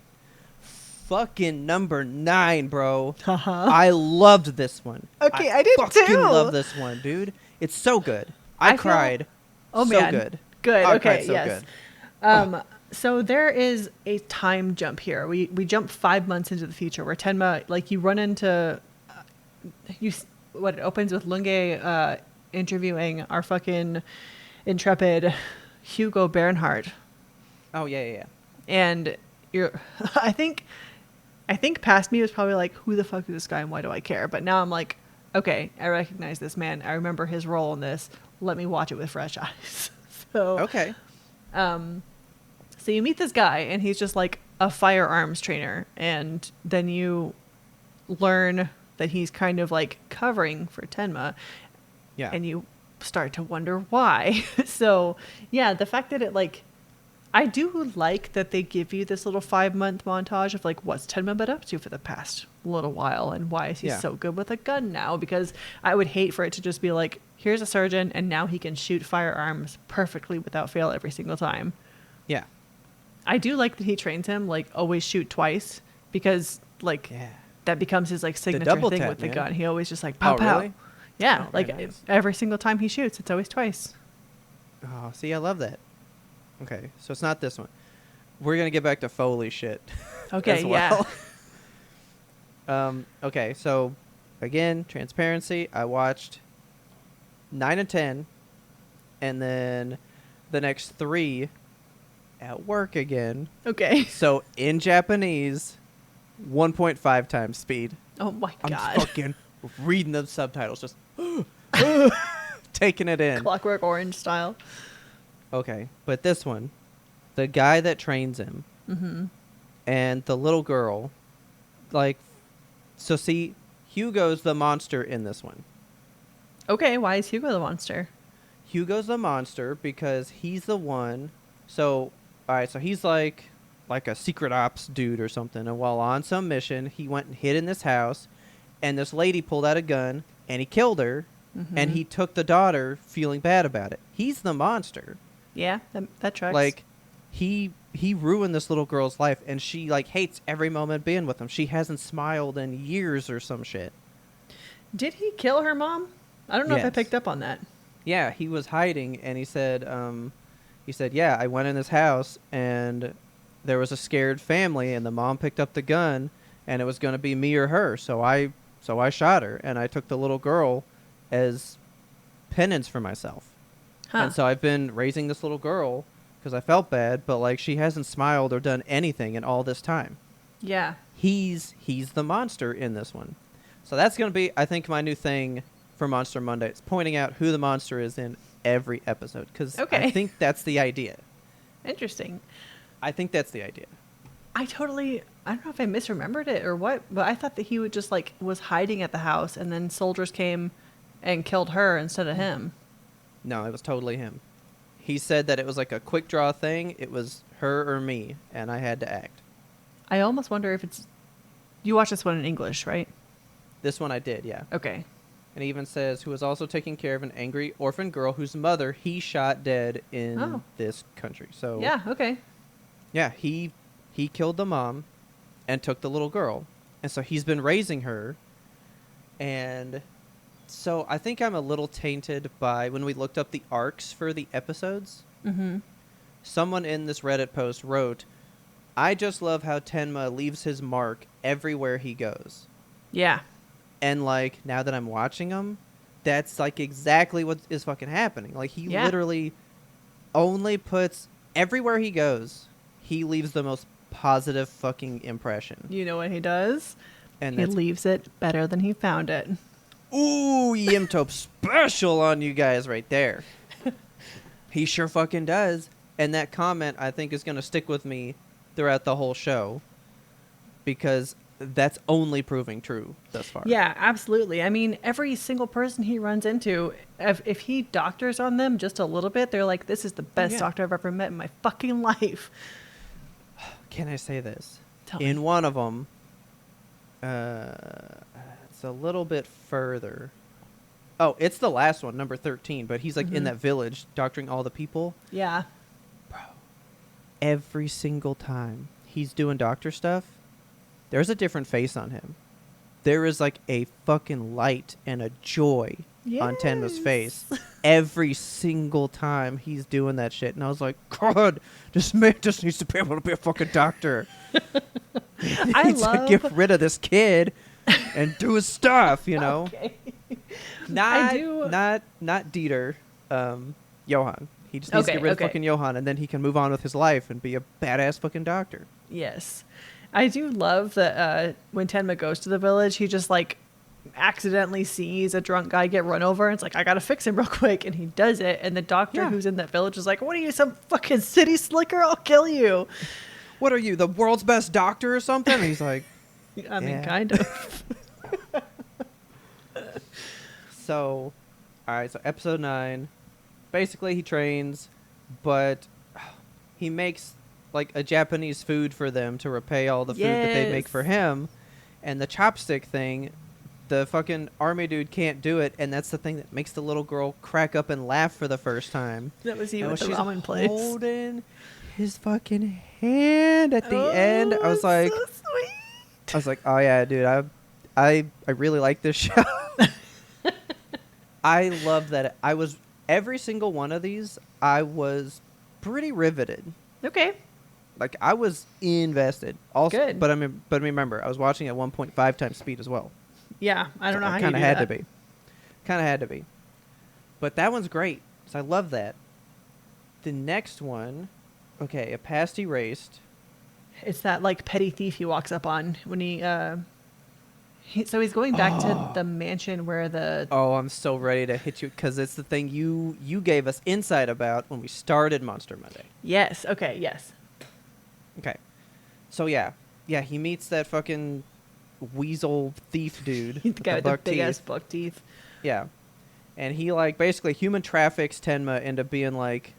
Fucking number 9, bro. Uh-huh. I loved this one. Okay, I did too. I fucking love this one, dude. It's so good. I cried. Oh, so man. Good. Good. I Okay, cried so yes. good. So there is a time jump here. We jump 5 months into the future where Tenma, like you run into, it opens with Lunge interviewing our fucking intrepid Hugo Bernhardt. Oh yeah. And I think past me was probably like, who the fuck is this guy and why do I care? But now I'm like, okay, I recognize this man. I remember his role in this. Let me watch it with fresh eyes. So okay. So you meet this guy and he's just like a firearms trainer, and then you learn that he's kind of like covering for Tenma. Yeah. And you start to wonder why. So yeah, the fact that it like, I do like that they give you this little 5-month montage of like what's Tenma been up to for the past little while and why is he so good with a gun now, because I would hate for it to just be like, here's a surgeon and now he can shoot firearms perfectly without fail every single time. Yeah. I do like that he trains him like always shoot twice, because like that becomes his like signature thing tap, with the man. gun. He always just like pow pow. Really? Yeah, Oh, like man, every single time he shoots, it's always twice. Oh, see, I love that. Okay, so it's not this one. We're gonna get back to Foley shit. Okay, as well. Okay, so again, transparency. I watched 9 and 10, and then the next 3 at work again. Okay. So in Japanese, 1.5 times speed. Oh my I'm god. fucking reading the subtitles, just taking it in. Clockwork Orange style. Okay, but this one, the guy that trains him, and the little girl, like, so see, Hugo's the monster in this one. Okay, why is Hugo the monster? Hugo's the monster because he's the one. So, all right, so he's like a secret ops dude or something. And while on some mission, he went and hid in this house, and this lady pulled out a gun and he killed her, and he took the daughter, feeling bad about it. He's the monster. Yeah, that tracks. Like, he ruined this little girl's life, and she like hates every moment being with him. She hasn't smiled in years or some shit. Did he kill her mom? I don't know if I Yes. picked up on that. Yeah, he was hiding, and he said, yeah, I went in this house, and there was a scared family, and the mom picked up the gun, and it was going to be me or her, so I shot her, and I took the little girl as penance for myself. Huh. And so I've been raising this little girl because I felt bad, but like she hasn't smiled or done anything in all this time. Yeah. He's the monster in this one. So that's going to be, I think, my new thing for Monster Monday. It's pointing out who the monster is in every episode, because I think that's the idea. Interesting. I think that's the idea. I don't know if I misremembered it or what, but I thought that he would just like was hiding at the house and then soldiers came and killed her instead of him. No, it was totally him. He said that it was like a quick draw thing. It was her or me, and I had to act. I almost wonder if it's... You watch this one in English, right? This one I did, yeah. Okay. And it even says, who was also taking care of an angry orphan girl whose mother he shot dead in this country. So Yeah, okay. yeah, he killed the mom and took the little girl. And so he's been raising her. And so I think I'm a little tainted by when we looked up the arcs for the episodes. Mm-hmm. Someone in this Reddit post wrote, I just love how Tenma leaves his mark everywhere he goes. Yeah. And, like, now that I'm watching him, that's, like, exactly what is fucking happening. Like, he literally only puts, everywhere he goes, he leaves the most positive fucking impression. You know what he does? And he leaves it better than he found it. Ooh, YMBToAP special on you guys right there. He sure fucking does. And that comment, I think, is going to stick with me throughout the whole show. Because that's only proving true thus far. Yeah, absolutely. I mean, every single person he runs into, if he doctors on them just a little bit, they're like, this is the best doctor I've ever met in my fucking life. Can I say this? Tell in me. one of them, it's a little bit further. Oh, it's the last one, number 13, but he's like in that village doctoring all the people. Yeah. Bro, every single time he's doing doctor stuff, there's a different face on him. There is like a fucking light and a joy on Tenma's face every single time he's doing that shit. And I was like, God, this man just needs to be able to be a fucking doctor. He needs to get rid of this kid and do his stuff, you know? Okay. Not Dieter, Johann. He just needs to get rid of fucking Johann, and then he can move on with his life and be a badass fucking doctor. Yes. I do love that when Tenma goes to the village, he just like accidentally sees a drunk guy get run over and it's like, I gotta fix him real quick, and he does it, and the doctor who's in that village is like, what are you, some fucking city slicker? I'll kill you. What are you, the world's best doctor or something? And he's like, I mean, kind of. So, alright, so episode 9, basically he trains, but he makes like a Japanese food for them to repay all the food that they make for him, and the chopstick thing, the fucking army dude can't do it, and that's the thing that makes the little girl crack up and laugh for the first time. That was you and at the ramen place. Holding his fucking hand at the end. I was like, so sweet. I was like, oh yeah, dude, I really like this show. I love that. Every single one of these, I was pretty riveted. Okay. Like, I was invested. Also, Good. But remember, I was watching at 1.5 times speed as well. Yeah, I don't know how you do Kind of that. had to be. Kind of had to be. But that one's great. So I love that. The next one, okay, a past erased. It's that like petty thief he walks up on when so he's going back to the mansion where the... Oh, I'm so ready to hit you because it's the thing you gave us insight about when we started Monster Monday. Yes. Okay. Yes. Okay. So yeah, he meets that fucking weasel thief dude. The guy with the big ass buck teeth. Yeah. And he like basically human traffics Tenma into being like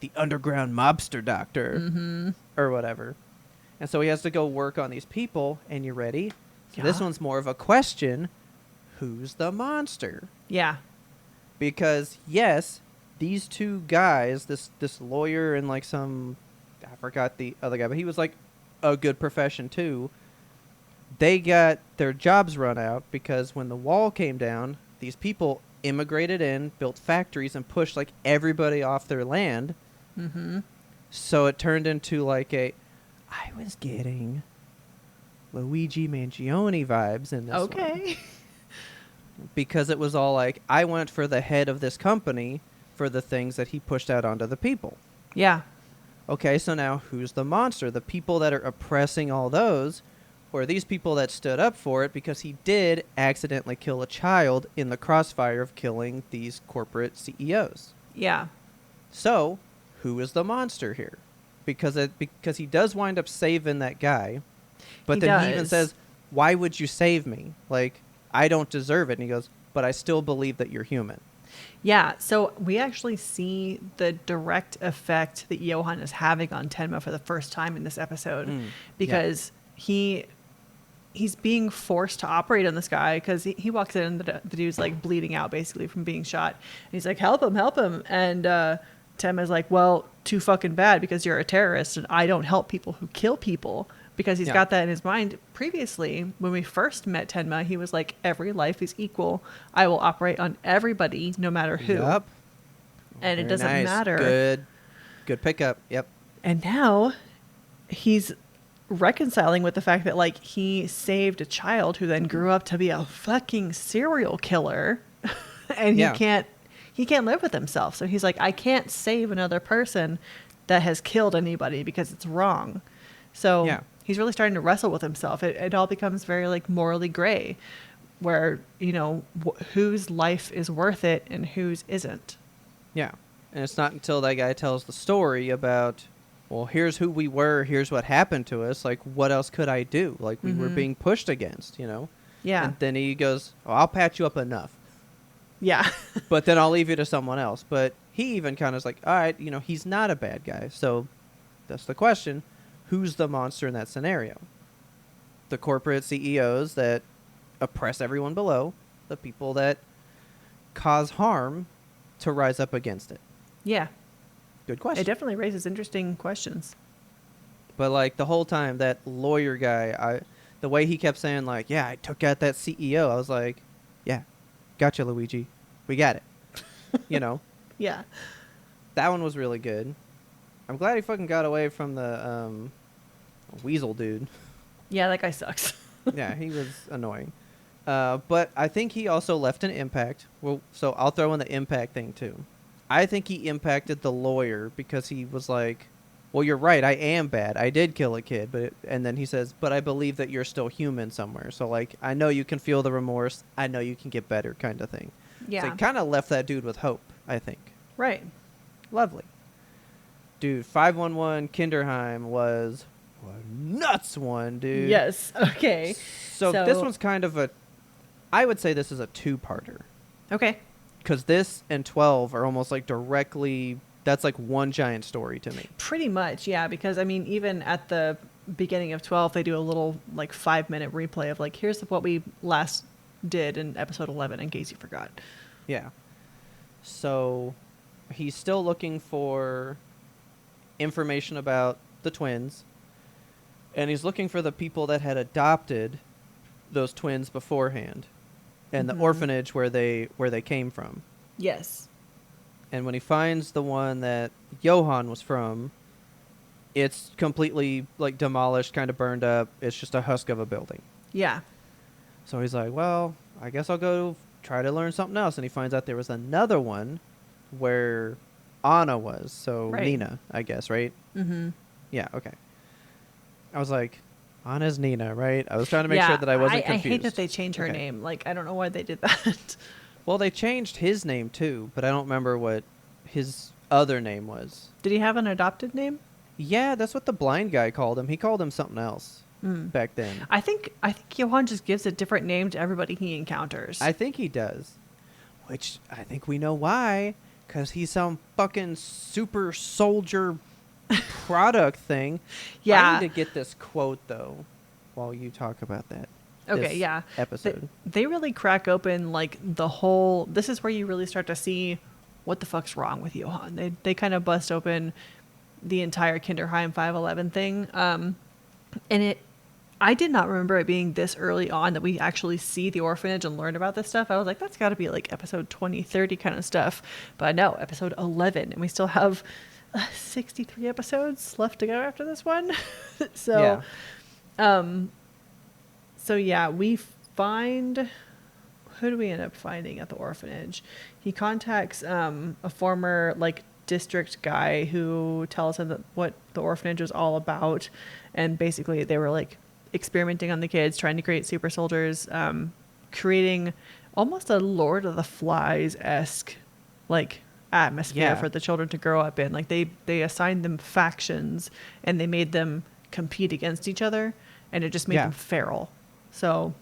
the underground mobster doctor or whatever. And so he has to go work on these people, and you ready? So this one's more of a question. Who's the monster? Yeah. Because yes, these two guys, this lawyer and like some, I forgot the other guy, but he was like a good profession too. They got their jobs run out because when the wall came down, these people immigrated in, built factories, and pushed like everybody off their land. Mm-hmm. So it turned into like I was getting Luigi Mangione vibes in this one. Because it was all like, I went for the head of this company for the things that he pushed out onto the people. Yeah. Okay, so now who's the monster? The people that are oppressing all those, or these people that stood up for it because he did accidentally kill a child in the crossfire of killing these corporate CEOs. Yeah. So, who is the monster here? Because he does wind up saving that guy, but then he even says, why would you save me? Like, I don't deserve it. And he goes, but I still believe that you're human. Yeah, so we actually see the direct effect that Johann is having on Tenma for the first time in this episode, because he he's being forced to operate on this guy because he walks in and the dude's like bleeding out basically from being shot. And he's like, help him. And Tenma's like, well, too fucking bad because you're a terrorist and I don't help people who kill people, because he's got that in his mind. Previously, when we first met Tenma, he was like, every life is equal. I will operate on everybody no matter who. Yep. And Very it doesn't nice. matter. Good pickup. Yep. And now he's reconciling with the fact that like he saved a child who then grew up to be a fucking serial killer and he can't live with himself. So he's like, I can't save another person that has killed anybody because it's wrong. So he's really starting to wrestle with himself. It all becomes very like morally gray, where, you know, whose life is worth it and whose isn't. Yeah. And it's not until that guy tells the story about, well, here's who we were, here's what happened to us, like, what else could I do? Like, we were being pushed against, you know? Yeah. And then he goes, oh, I'll patch you up enough. Yeah. But then I'll leave you to someone else. But he even kind of is like, all right, you know, he's not a bad guy. So that's the question. Who's the monster in that scenario? The corporate CEOs that oppress everyone below, the people that cause harm to rise up against it. Yeah. Good question. It definitely raises interesting questions. But like the whole time, that lawyer guy, the way he kept saying like, yeah, I took out that CEO. I was like, yeah, gotcha, Luigi. We got it. You know? Yeah. That one was really good. I'm glad he fucking got away from the weasel dude. Yeah, that guy sucks. Yeah, he was annoying. But I think he also left an impact. Well, so I'll throw in the impact thing too. I think he impacted the lawyer because he was like, well, you're right. I am bad. I did kill a kid. And then he says, but I believe that you're still human somewhere. So, like, I know you can feel the remorse. I know you can get better kind of thing. Yeah. So he kind of left that dude with hope, I think. Right. Lovely. Dude, 511 Kinderheim was a nuts one, dude. Yes. Okay. So this one's kind of I would say this is a two-parter. Okay. Because this and 12 are almost like directly, that's like one giant story to me. Pretty much, yeah. Because, I mean, even at the beginning of 12, they do a little, like, 5-minute replay of, like, here's what we last did in episode 11, in case you forgot. Yeah. So he's still looking for information about the twins. And he's looking for the people that had adopted those twins beforehand. And the orphanage where they came from. Yes. And when he finds the one that Johan was from, it's completely like demolished, kind of burned up. It's just a husk of a building. Yeah. So he's like, well, I guess I'll go try to learn something else. And he finds out there was another one where Anna was. So right. Nina, I guess, right? Mm-hmm. Yeah, okay. I was like, Anna's Nina, right? I was trying to make sure that I wasn't confused. I hate that they changed her name. Like, I don't know why they did that. Well, they changed his name too, but I don't remember what his other name was. Did he have an adopted name? Yeah, that's what the blind guy called him. He called him something else back then. I think Johan just gives a different name to everybody he encounters. I think he does. Which I think we know why. Because he's some fucking super soldier product thing. Yeah. I need to get this quote, though, while you talk about that. Okay, yeah. Episode. They really crack open, like, the whole... This is where you really start to see what the fuck's wrong with Johan. They kind of bust open the entire Kinderheim 511 thing. And I did not remember it being this early on that we actually see the orphanage and learn about this stuff. I was like, that's got to be, like, episode 20, 30 kind of stuff. But no, episode 11. And we still have 63 episodes left to go after this one. So... Yeah. So yeah, we find, who do we end up finding at the orphanage? He contacts a former like district guy who tells him that what the orphanage was all about, and basically they were like experimenting on the kids, trying to create super soldiers, creating almost a Lord of the Flies-esque like atmosphere for the children to grow up in. Like they assigned them factions and they made them compete against each other, and it just made them feral. So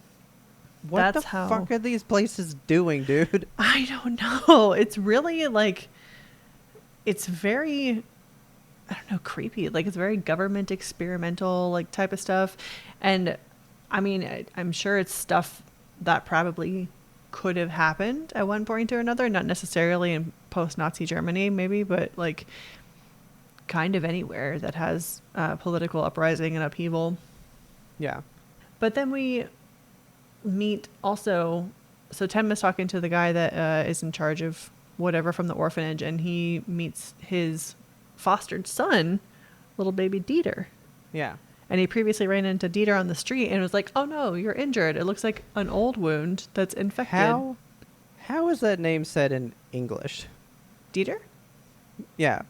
what that's the fuck are these places doing, dude? I don't know. It's really like, it's very, I don't know, creepy. Like, it's very government experimental, like, type of stuff. And I mean, I'm sure it's stuff that probably could have happened at one point or another, not necessarily in post-Nazi Germany, maybe, but like kind of anywhere that has political uprising and upheaval. Yeah. But then we meet also, so Tem is talking to the guy that is in charge of whatever from the orphanage, and he meets his fostered son, little baby Dieter. Yeah. And he previously ran into Dieter on the street and was like, "Oh no, you're injured. It looks like an old wound that's infected." How is that name said in English? Dieter? Yeah.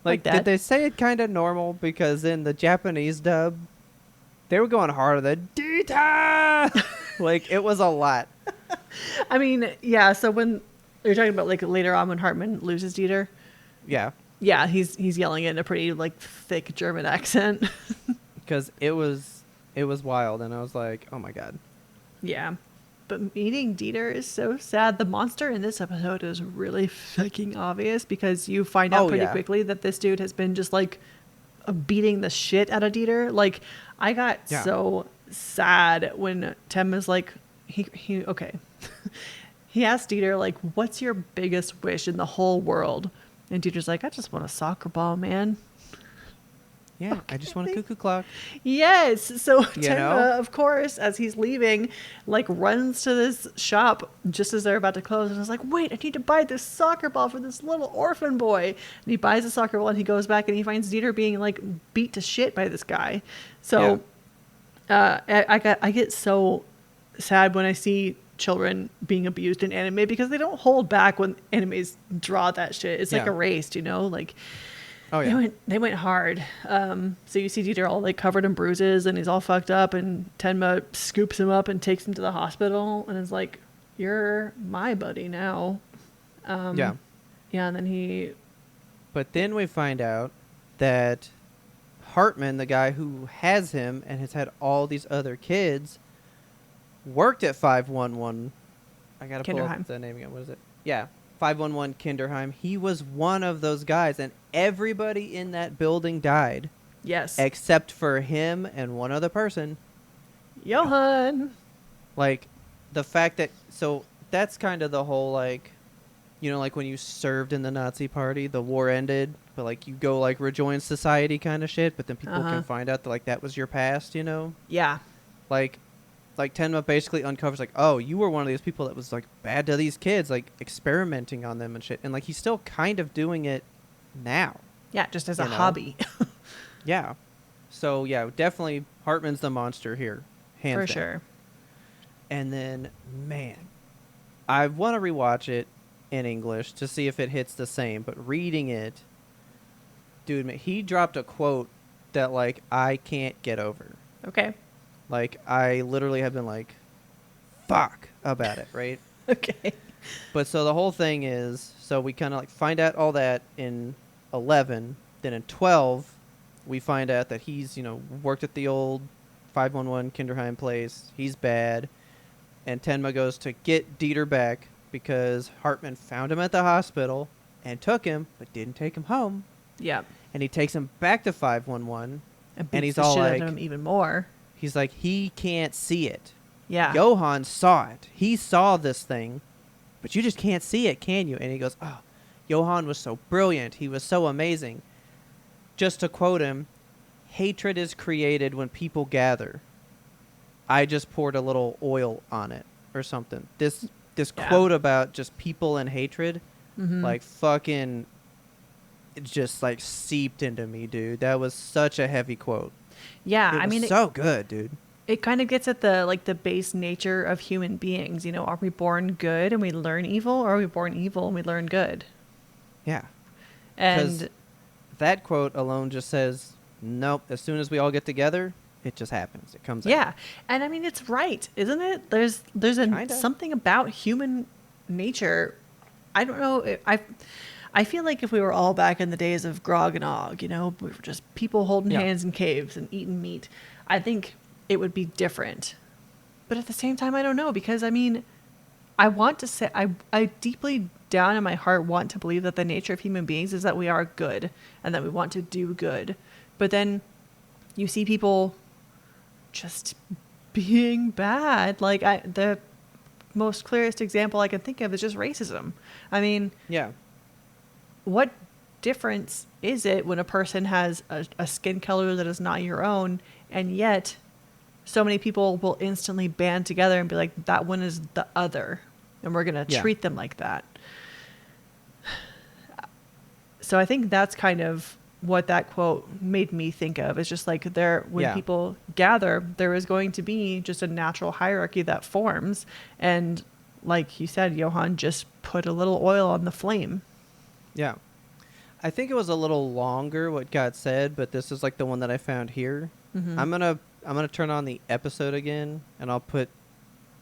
Like Like, that? did they say it kind of normal? Because in the Japanese dub, they were going harder than Dieter! Like, it was a lot. I mean, yeah, so when you're talking about like later on when Hartman loses Dieter, Yeah. yeah, he's yelling it in a pretty like thick German accent. Because it was wild, and I was like, oh my god. Yeah. But meeting Dieter is so sad. The monster in this episode is really fucking obvious because you find out pretty quickly that this dude has been just like beating the shit out of Dieter. Like, I got so sad when Tem is like, he okay. He asked Dieter, like, what's your biggest wish in the whole world? And Dieter's like, I just want a soccer ball, man. Yeah, I just want a cuckoo clock. Yes. So You Tenma, know? of course, as he's leaving, like runs to this shop just as they're about to close and is like, wait, I need to buy this soccer ball for this little orphan boy. And he buys a soccer ball and he goes back and he finds Dieter being like beat to shit by this guy. So I get so sad when I see children being abused in anime because they don't hold back when animes draw that shit. It's like erased, you know, like. Oh yeah. They went hard. So you see Dieter all like covered in bruises and he's all fucked up and Tenma scoops him up and takes him to the hospital and is like, "You're my buddy now." Yeah. Yeah, and then But then we find out that Hartman, the guy who has him and has had all these other kids, worked at 511. I gotta pull up Kinderheim. the name again. What is it? Yeah, 511 Kinderheim. He was one of those guys, and everybody in that building died yes, except for him and one other person. Johann. Like, the fact that, so that's kind of the whole, like, you know, like when you served in the Nazi party, the war ended, but like you go like rejoin society kind of shit, but then people can find out that like that was your past, you know? Yeah, Like Tenma basically uncovers like, oh, you were one of these people that was like bad to these kids, like experimenting on them and shit. And like he's still kind of doing it now. yeah, just as a You know? hobby. Yeah. So yeah, definitely Hartman's the monster here. Hands For down. sure. And then, man, I want to rewatch it in English to see if it hits the same. But reading it, dude, man, he dropped a quote that like I can't get over. Okay. Like I literally have been like, fuck about it, right? Okay. But so the whole thing is, so we kind of like find out all that in 11. Then in 12, we find out that he's, you know, worked at the old 511 Kinderheim place. He's bad. And Tenma goes to get Dieter back because Hartman found him at the hospital and took him, but didn't take him home. Yeah. And he takes him back to 511. And And beats he's the all shit like, out of him even more. he's like, he can't see it. Yeah. Johann saw it. He saw this thing, but you just can't see it, can you? And he goes, oh, Johann was so brilliant. He was so amazing. Just to quote him, hatred is created when people gather. I just poured a little oil on it or something. This quote about just people and hatred, like fucking, it just like seeped into me, dude. That was such a heavy quote. Yeah, It I was mean, so good, dude. it kind of gets at the like the base nature of human beings. You know, are we born good and we learn evil, or are we born evil and we learn good? Yeah. And That quote alone just says, nope, as soon as we all get together, it just happens. It comes out. yeah, and I mean it's right, isn't it? There's Kinda. something about human nature. I don't know. I feel like if we were all back in the days of Grog and Og, you know, we were just people holding hands in caves and eating meat, I think it would be different. But at the same time, I don't know, because I mean, I want to say, I deeply down in my heart want to believe that the nature of human beings is that we are good and that we want to do good. But then you see people just being bad. Like the most clearest example I can think of is just racism. I mean, Yeah. what difference is it when a person has a skin color that is not your own, and yet so many people will instantly band together and be like, that one is the other, and we're going to treat them like that. So I think that's kind of what that quote made me think of. It's just like when people gather, there is going to be just a natural hierarchy that forms. And like you said, Johann just put a little oil on the flame. Yeah. I think it was a little longer what got said, but this is like the one that I found here. Mm-hmm. I'm gonna turn on the episode again, and I'll put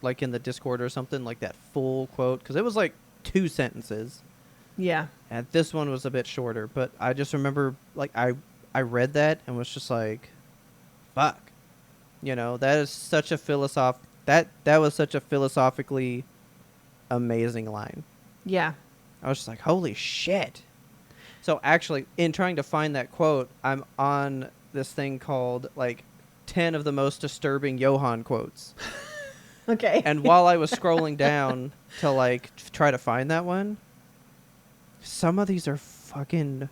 like in the Discord or something like that full quote, because it was like 2 sentences. Yeah. And this one was a bit shorter, but I just remember like I read that and was just like, fuck. You know, that is such a that was such a philosophically amazing line. Yeah. I was just like, holy shit. So actually, in trying to find that quote, I'm on this thing called like 10 of the most disturbing Johann quotes. Okay. And while I was scrolling down to like try to find that one, some of these are fucking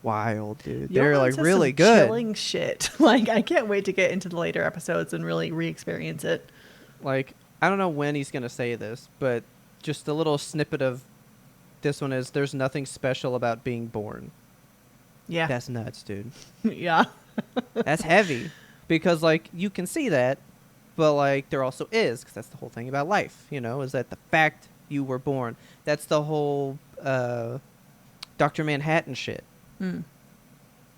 wild, dude. They're Johann like says really some good. Chilling shit. Like, I can't wait to get into the later episodes and really re-experience it. Like, I don't know when he's going to say this, but just a little snippet of this one is, there's nothing special about being born. Yeah. That's nuts, dude. Yeah. That's heavy. Because, like, you can see that, but, like, there also is, because that's the whole thing about life, you know, is that the fact you were born. That's the whole Dr. Manhattan shit. Mm.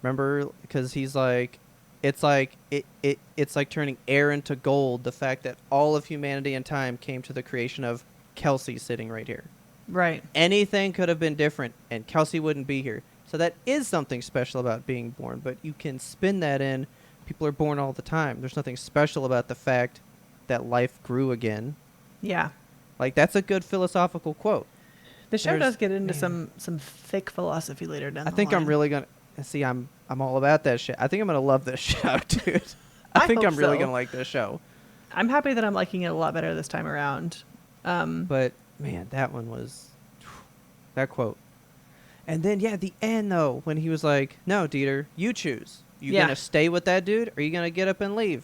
Remember? Because he's like, it's like it's like turning air into gold, the fact that all of humanity and time came to the creation of Kelsey sitting right here. Right. Anything could have been different, and Kelsey wouldn't be here. So that is something special about being born, but you can spin that in. People are born all the time. There's nothing special about the fact that life grew again. Yeah. Like, that's a good philosophical quote. The show does get into some thick philosophy later down the line. I think I'm really going to... See, I'm all about that shit. I think I'm going to love this show, dude. I think I'm really going to like this show. I'm happy that I'm liking it a lot better this time around. But, man, that one was... That quote. And then, yeah, the end, though, when he was like, no, Dieter, you choose. You going to stay with that dude, or are you going to get up and leave?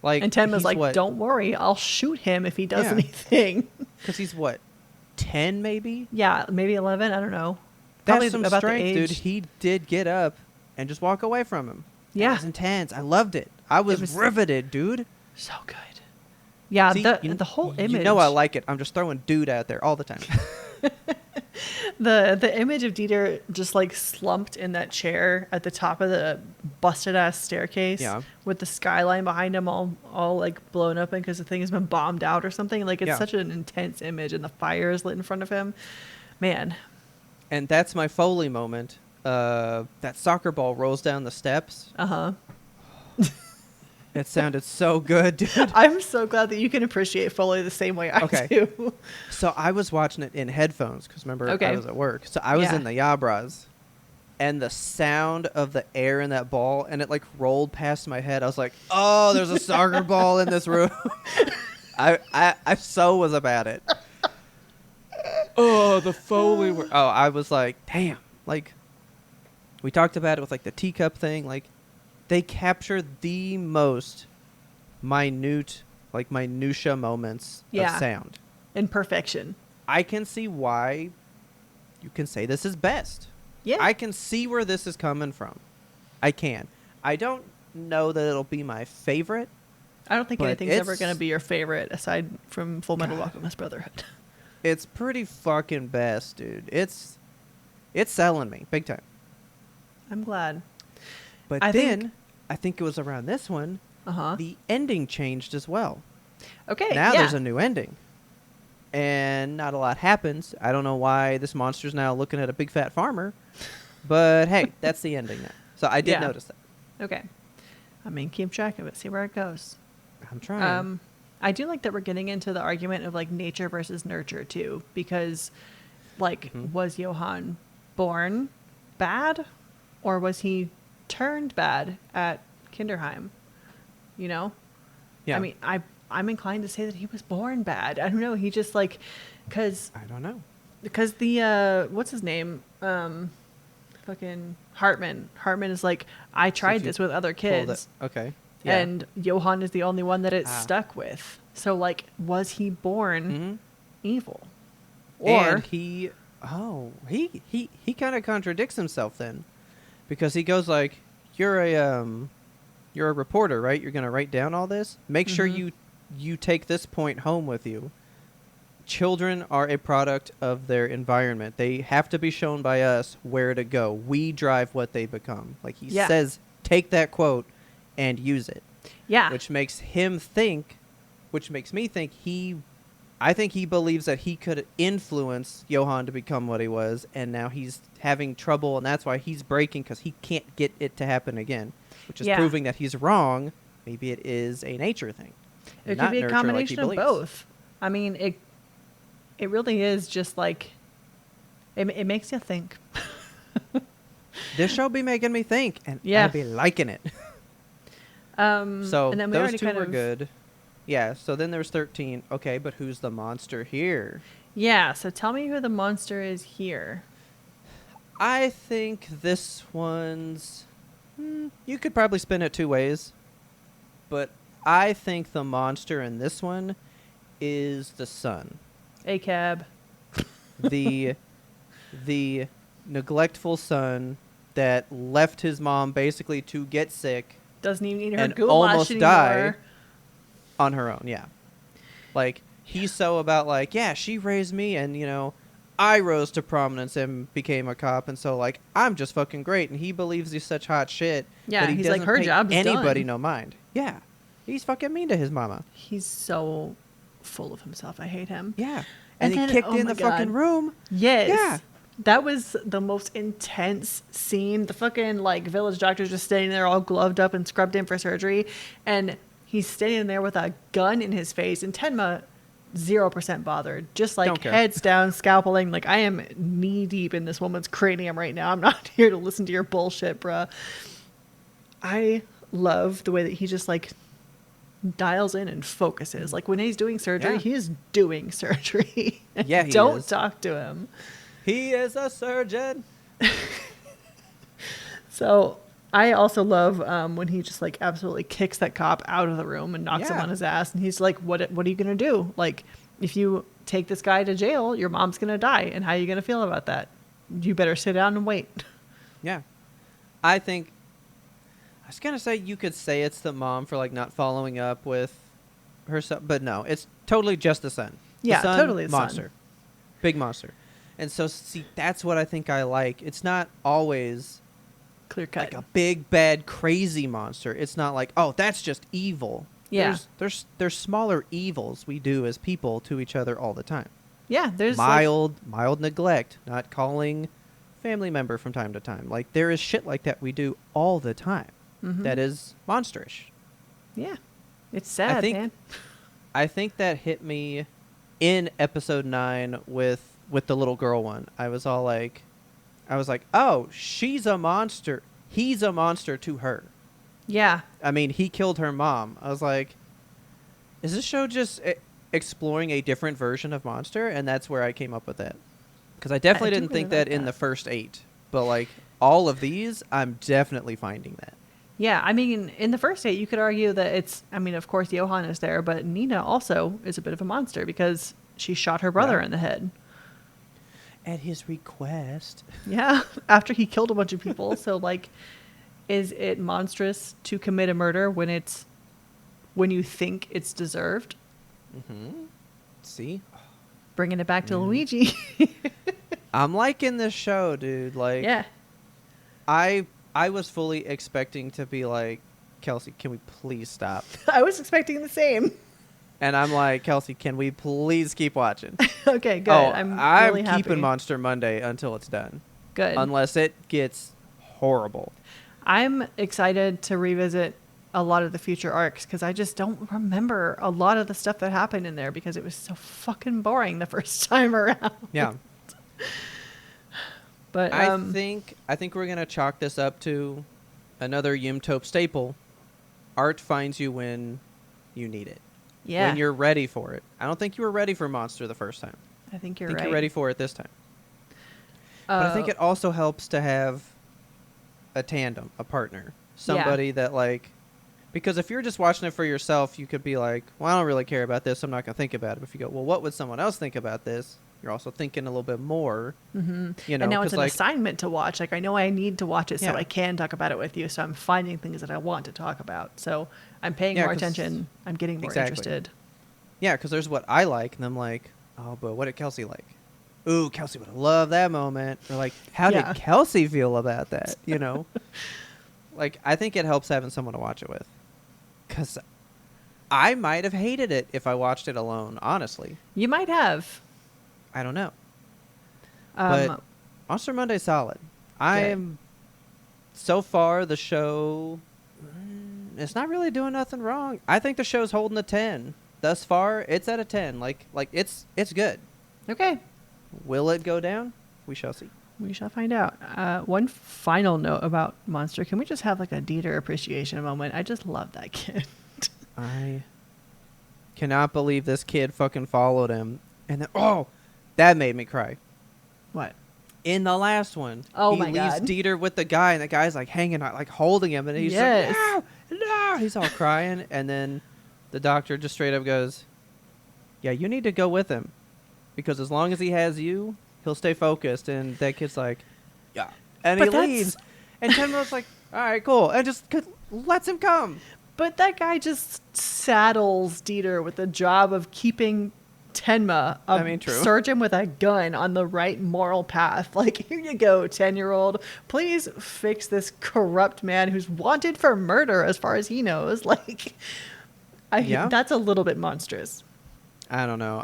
Like, and Tim was like, don't worry, I'll shoot him if he does anything. Because he's what, 10 maybe? Yeah, maybe 11, I don't know. That's Probably some about strength, the age. dude. He did get up and just walk away from him. Yeah. It was intense. I loved it. I was riveted, dude. So good. Yeah, See, the whole image. You know I like it. I'm just throwing dude out there all the time. The image of Dieter just like slumped in that chair at the top of the busted ass staircase with the skyline behind him all like blown open because the thing has been bombed out or something. Like, it's such an intense image, and the fire is lit in front of him. Man. And that's my Foley moment. That soccer ball rolls down the steps. Uh-huh. It sounded so good, dude. I'm so glad that you can appreciate Foley the same way I do. So I was watching it in headphones because remember I was at work. So I was in the Yabras, and the sound of the air in that ball, and it like rolled past my head. I was like, oh, there's a soccer ball in this room. I so was about it. Oh, the Foley. I was like, damn. Like, we talked about it with like the teacup thing. Like, they capture the most minute, like minutia moments of sound. In perfection. I can see why you can say this is best. Yeah. I can see where this is coming from. I can. I don't know that it'll be my favorite. I don't think anything's ever going to be your favorite aside from Full Metal Alchemist Brotherhood. It's pretty fucking best, dude. It's selling me big time. I'm glad. But I think it was around this one, the ending changed as well. Okay, now there's a new ending. And not a lot happens. I don't know why this monster's now looking at a big fat farmer. But hey, that's the ending now. So I did notice that. Okay. I mean, keep track of it. See where it goes. I'm trying. I do like that we're getting into the argument of like nature versus nurture too. Because like, was Johann born bad? Or was he turned bad at Kinderheim? You know? Yeah. I mean, I'm inclined to say that he was born bad. I don't know. He just like, because I don't know. the what's his name? Fucking Hartman. Hartman is like, I tried if you this with other Pull that- kids, Okay. Yeah. and Johann is the only one that it's Ah. stuck with. So like, was he born Mhm. evil? Or And he kind of contradicts himself then, because he goes like, you're a reporter, right? You're going to write down all this? Make sure you take this point home with you. Children are a product of their environment. They have to be shown by us where to go. We drive what they become. Like he Yeah. says, take that quote and use it. yeah, Which makes me think I think he believes that he could influence Johann to become what he was, and now he's having trouble, and that's why he's breaking, because he can't get it to happen again, which is Yeah. proving that he's wrong. Maybe it is a nature thing. it not could be a nurture like he combination of believes. both. I mean, it really is just like, it makes you think. This show be making me think, and Yeah. I be liking it. So and then we those already two kind were of good. Yeah, so then there's 13. Okay, but who's the monster here? Yeah, so tell me who the monster is here. I think this one's... you could probably spin it two ways. But I think the monster in this one is the son. ACAB. The neglectful son that left his mom basically to get sick Doesn't even eat her and goulash almost anymore. die on her own, yeah. Like, he's so about, like, yeah, she raised me, and, you know, I rose to prominence and became a cop, and so, like, I'm just fucking great, and he believes he's such hot shit. Yeah, but he he's like, doesn't her pay job's anybody done. no mind. Yeah. He's fucking mean to his mama. He's so full of himself. I hate him. Yeah. And And, then- he kicked oh in my the fucking God. room. Yes. Yeah. That was the most intense scene. The fucking like village doctor's just standing there all gloved up and scrubbed in for surgery. And he's standing there with a gun in his face. And Tenma, 0% bothered. Just like Don't care. heads down, scalpeling. Like, I am knee deep in this woman's cranium right now. I'm not here to listen to your bullshit, bruh. I love the way that he just like dials in and focuses. Like when he's doing surgery, Yeah. he is doing surgery. Yeah, he Don't is. talk to him. He is a surgeon. So I also love when he just like absolutely kicks that cop out of the room and knocks him Yeah. on his ass. And he's like, what are you going to do? Like, if you take this guy to jail, your mom's going to die. And how are you going to feel about that? You better sit down and wait. Yeah. I was going to say you could say it's the mom for, like, not following up with her son. But no, it's totally just the son. Yeah, the son, totally the son. monster. Big monster. And so, see, that's what I think I like. It's not always Clear cut. like a big, bad, crazy monster. It's not like, oh, that's just evil. Yeah. There's smaller evils we do as people to each other all the time. Yeah, there's like, Mild neglect, not calling family member from time to time. Like, there is shit like that we do all the time that is monsterish. yeah, it's sad, think- man. I think that hit me in episode 9 with the little girl one. I was like, oh, she's a monster. He's a monster to her. Yeah, I mean, he killed her mom. I was like, is this show just exploring a different version of monster? And that's where I came up with that. Because I definitely do didn't think really like that in that. the first 8. But, like, all of these, I'm definitely finding that. yeah. I mean, in the first 8, you could argue that it's. I mean, of course, Johann is there, but Nina also is a bit of a monster because she shot her brother Yeah. in the head. At his request. Yeah, after he killed a bunch of people. So, like, is it monstrous to commit a murder when you think it's deserved? Mm-hmm. See? Bringing it back to Mm. Luigi. I'm liking this show, dude. Like, Yeah. I was fully expecting to be like, Kelsey, can we please stop? I was expecting the same. And I'm like, Kelsey, can we please keep watching? Okay, good. Oh, I'm I'm really happy. keeping Monster Monday until it's done. Good. Unless it gets horrible. I'm excited to revisit a lot of the future arcs because I just don't remember a lot of the stuff that happened in there because it was so fucking boring the first time around. Yeah. But I think we're gonna chalk this up to another YMBToAP staple. Art finds you when you need it. Yeah. When you're ready for it. I don't think you were ready for Monster the first time. I think you're I think right. you're ready for it this time. But I think it also helps to have a tandem, a partner, somebody that like, because if you're just watching it for yourself, you could be like, well, I don't really care about this. I'm not going to think about it. But if you go, well, what would someone else think about this? You're also thinking a little bit more, you know, and now it's an like, assignment to watch. Like I know I need to watch it so Yeah. I can talk about it with you. So I'm finding things that I want to talk about. So I'm paying more 'cause- attention. I'm getting more Exactly. interested. yeah, because there's what I like, and I'm like, oh, but what did Kelsey like? Ooh, Kelsey would have loved that moment. Or like, how Yeah. did Kelsey feel about that? You know, like I think it helps having someone to watch it with, because I might have hated it if I watched it alone. Honestly, You might have. I don't know. But Monster Monday's solid. I'm so far the show. It's not really doing nothing wrong. I think the show's holding a 10 thus far. It's at a 10. Like it's good. Okay. Will it go down? We shall see. We shall find out. One final note about Monster. Can we just have like a Dieter appreciation moment? I just love that kid. I cannot believe this kid fucking followed him, and then that made me cry. What? In the last one, Oh he my leaves God. Dieter with the guy, and the guy's like hanging out, like holding him, and he's Yes. like, no, he's all crying, and then the doctor just straight up goes, yeah, you need to go with him, because as long as he has you, he'll stay focused. And that kid's like, yeah, and But he that's- leaves, and Tenma's like, all right, cool, and just lets him come. But that guy just saddles Dieter with the job of keeping Tenma, a I mean, true. surgeon with a gun, on the right moral path. Like, here you go, 10-year-old. Please fix this corrupt man who's wanted for murder as far as he knows. Like, Yeah. that's a little bit monstrous. I don't know.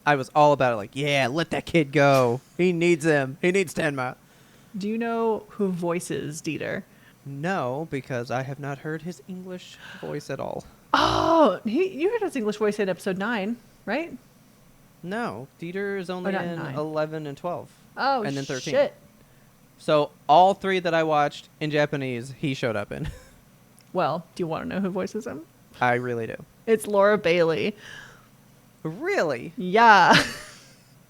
I was all about it. Like, yeah, let that kid go. He needs him. He needs Tenma. Do you know who voices Dieter? No, because I have not heard his English voice at all. Oh, you heard his English voice in episode 9, right? No, Dieter is only not in 9. 11 and 12. Oh, And then 13. shit. So all 3 that I watched in Japanese, he showed up in. Well, do you want to know who voices him? I really do. It's Laura Bailey. Really? Yeah.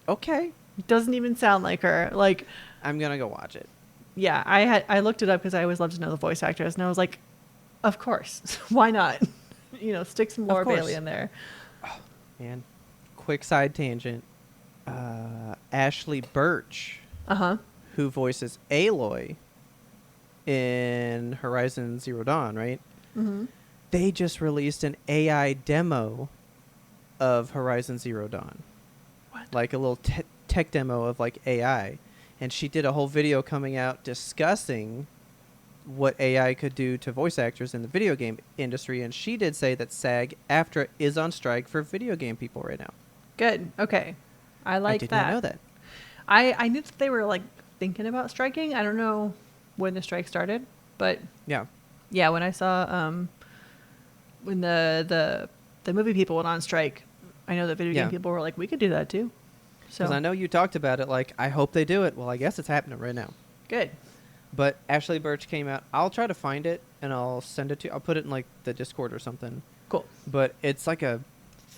Okay. Doesn't even sound like her. Like, I'm going to go watch it. yeah, I looked it up because I always love to know the voice actors, and I was like, of course, why not? You know, stick some Laura course. Bailey in there. And quick side tangent. Ashley Birch, who voices Aloy in Horizon Zero Dawn, right? Mm-hmm. They just released an AI demo of Horizon Zero Dawn. What? Like a little tech demo of like AI. And she did a whole video coming out discussing what AI could do to voice actors in the video game industry. And she did say that SAG-AFTRA is on strike for video game people right now. Good. Okay. I like I did that. not know that. I knew that they were like thinking about striking. I don't know when the strike started, but Yeah. yeah, when I saw when the movie people went on strike, I know that video Yeah. game people were like, we could do that too. So Because I know you talked about it, like, I hope they do it. Well, I guess it's happening right now. good. But Ashley Birch came out. I'll try to find it, and I'll send it to you. I'll put it in, like, the Discord or something. Cool. But it's like a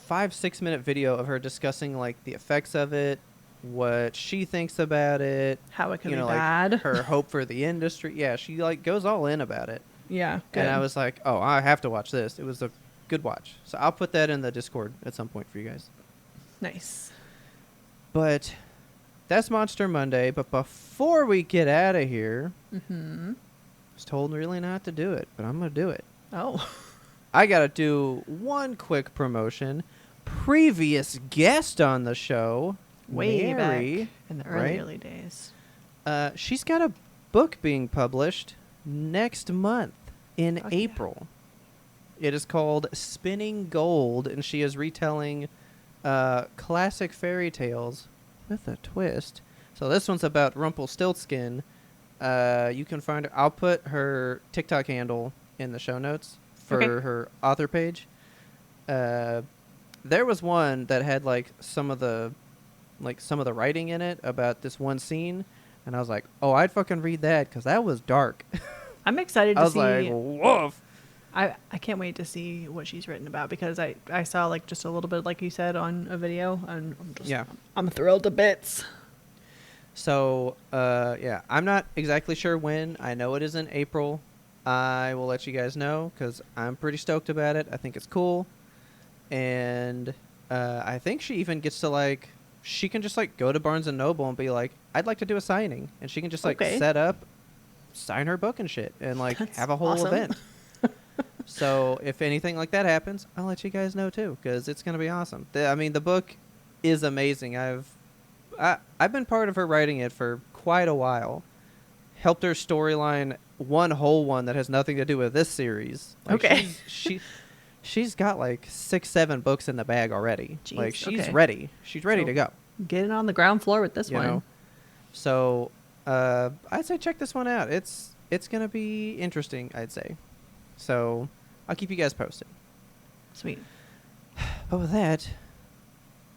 5-6 minute video of her discussing, like, the effects of it, what she thinks about it. How it could you be know, bad. Like, her hope for the industry. Yeah, she, like, goes all in about it. Yeah. Good. And I was like, oh, I have to watch this. It was a good watch. So I'll put that in the Discord at some point for you guys. nice. But that's Monster Monday. But before we get out of here, Mm-hmm. I was told really not to do it, but I'm going to do it. Oh. I got to do one quick promotion. Previous guest on the show, Way Mary, back in the early, right? early days. She's got a book being published next month in Fuck yeah. April. It is called Spinning Gold, and she is retelling classic fairy tales with a twist. So this one's about Rumpelstiltskin. You can find her. I'll put her TikTok handle in the show notes for Okay. her author page. There was one that had like some of the writing in it about this one scene, and I was like, oh, I'd fucking read that because that was dark. I'm excited I to was see. like, woof. I can't wait to see what she's written about, because I saw like just a little bit, like you said, on a video, and I'm thrilled to bits. So, yeah, I'm not exactly sure when. I know it is in April. I will let you guys know because I'm pretty stoked about it. I think it's cool. And I think she even gets to, she can just, go to Barnes & Noble and be like, I'd like to do a signing. And she can just, set up, sign her book and shit, and, That's have a whole awesome. event. So if anything like that happens, I'll let you guys know, too, because it's going to be awesome. The book is amazing. I've been part of her writing it for quite a while. Helped her storyline one whole one that has nothing to do with this series. Okay. She's got 6-7 books in the bag already. Jeez, she's okay. ready. She's ready to go. Getting on the ground floor with this You one. know? So I'd say check this one out. It's gonna be interesting, I'd say. So I'll keep you guys posted. Sweet. But with that,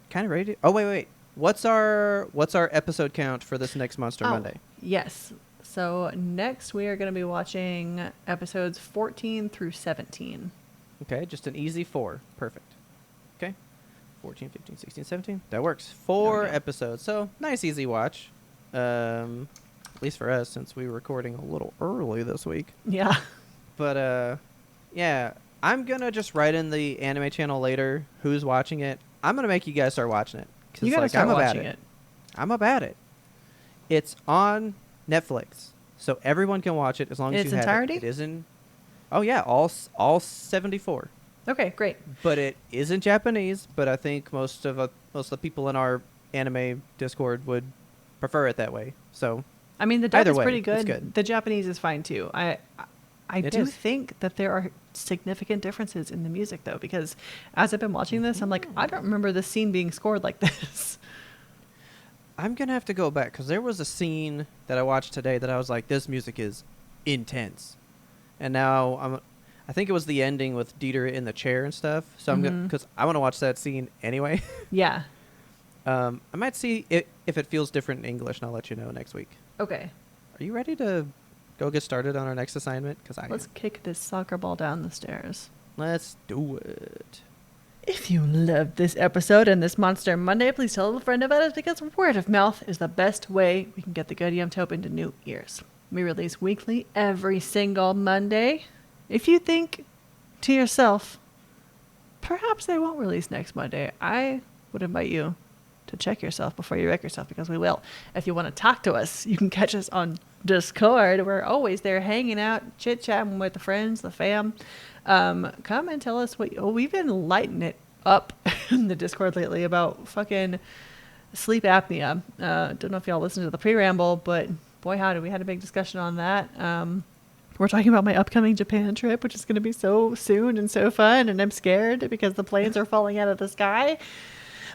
kind of ready to... Oh, wait. What's our episode count for this next Monster Monday? Yes. So next we are going to be watching episodes 14 through 17. Okay, just an easy 4. Perfect. Okay. 14, 15, 16, 17. That works. 4 episodes. So, nice easy watch. At least for us, since we were recording a little early this week. Yeah. But, yeah, I'm going to just write in the anime channel later who's watching it. I'm going to make you guys start watching it. You got to start watching it. I'm about it. It's on Netflix, so everyone can watch it as long as its you have entirety? it. It is in... Oh, yeah, all 74. Okay, great. But it is in Japanese, but I think most of the people in our anime Discord would prefer it that way. So, I mean, the dub either is way, pretty it's good. good. The Japanese is fine too. I It do is. think that there are significant differences in the music though, because as I've been watching this, I'm like, I don't remember this scene being scored like this. I'm going to have to go back because there was a scene that I watched today that I was like, this music is intense. And now I think it was the ending with Dieter in the chair and stuff. So I'm going to, because I want to watch that scene anyway. Yeah. I might see if it feels different in English, and I'll let you know next week. Okay. Are you ready to go get started on our next assignment? Because Let's kick this soccer ball down the stairs. Let's do it. If you loved this episode and this Monster Monday, please tell a friend about us, because word of mouth is the best way we can get the good YMBToAP into new ears. We release weekly every single Monday. If you think to yourself, perhaps they won't release next Monday, I would invite you to check yourself before you wreck yourself, because we will. If you want to talk to us, you can catch us on Discord. We're always there hanging out, chit-chatting with the friends, the fam. Come and tell us we've been lighting it up in the Discord lately about fucking sleep apnea. Don't know if y'all listened to the pre-ramble, but boy howdy, we had a big discussion on that. We're talking about my upcoming Japan trip, which is going to be so soon and so fun, and I'm scared because the planes are falling out of the sky,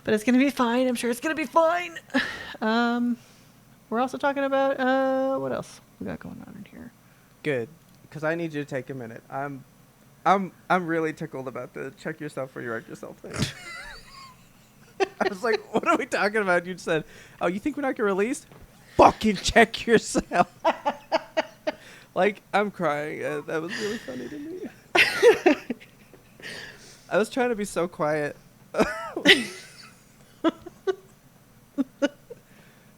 but it's going to be fine. I'm sure it's going to be fine. We're also talking about what else we got going on in here. Good, because I need you to take a minute. I'm really tickled about the check yourself or you wreck yourself thing. I was like, what are we talking about? You said, oh, you think we're not going to release? Fucking check yourself. I'm crying. That was really funny to me. I was trying to be so quiet.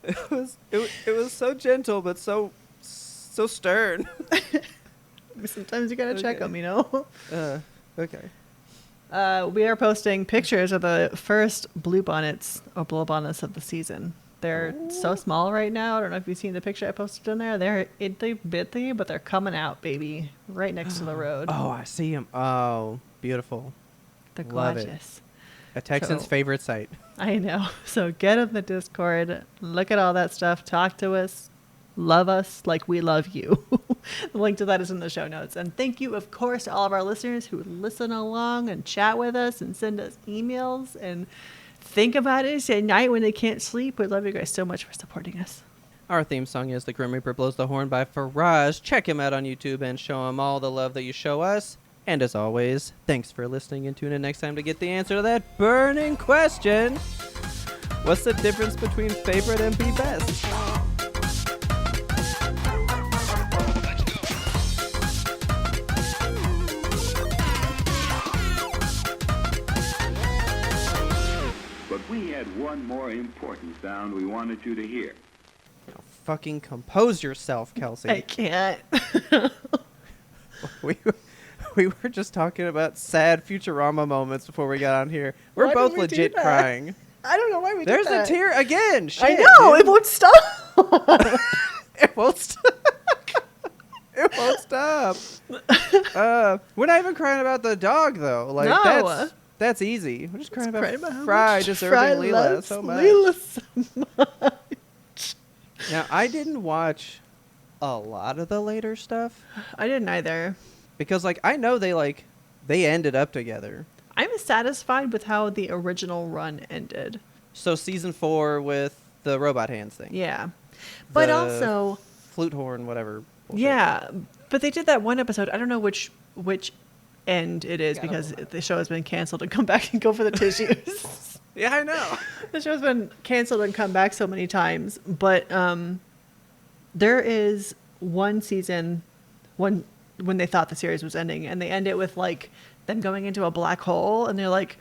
It was so gentle, but so stern. Sometimes you gotta check them, you know. Okay. We are posting pictures of the first bluebonnets of the season. They're so small right now. I don't know if you've seen the picture I posted in there. They're itty bitty, but they're coming out, baby, right next to the road. Oh, I see them. Oh, beautiful. They're Love it. gorgeous. A Texan's So- favorite site. I know. So get in the Discord, look at all that stuff, talk to us, love us like we love you. The link to that is in the show notes. And thank you, of course, to all of our listeners who listen along and chat with us and send us emails and think about us at night when they can't sleep. We love you guys so much for supporting us. Our theme song is The Grim Reaper Blows the Horn by Faraz. Check him out on YouTube and show him all the love that you show us. And as always, thanks for listening, and tune in next time to get the answer to that burning question. What's the difference between favorite and be best? one more important sound we wanted you to hear. Now, fucking compose yourself, Kelsey. I can't. we were just talking about sad Futurama moments before we got on here. We're Why both did we do legit that? crying. I don't know why we There's did a that. tear again. Shit, I know. dude. It won't stop. It won't stop. It won't stop. We're not even crying about the dog though. Like No. that's easy. We're just crying about how Fry much deserving Fry Leela loves so much. Leela so much. Now I didn't watch a lot of the later stuff I didn't either. because like I know they ended up together. I'm satisfied with how the original run ended. So season 4 with the robot hands thing. Yeah. But The also, flute horn, whatever. bullshit. yeah, but they did that one episode. I don't know which end it is Yeah, because the show has been canceled and come back and go for the tissues. Yeah, I know. The show's been canceled and come back so many times, but there is one season when they thought the series was ending, and they end it with like them going into a black hole, and they're like,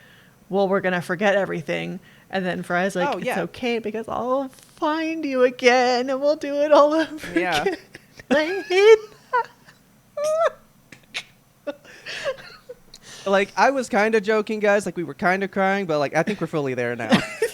"Well, we're gonna forget everything," and then Fry's like, Oh, yeah. "It's okay because I'll find you again, and we'll do it all over Yeah. again." I hate that. Like I was kind of joking, guys. Like we were kind of crying, but like I think we're fully there now. I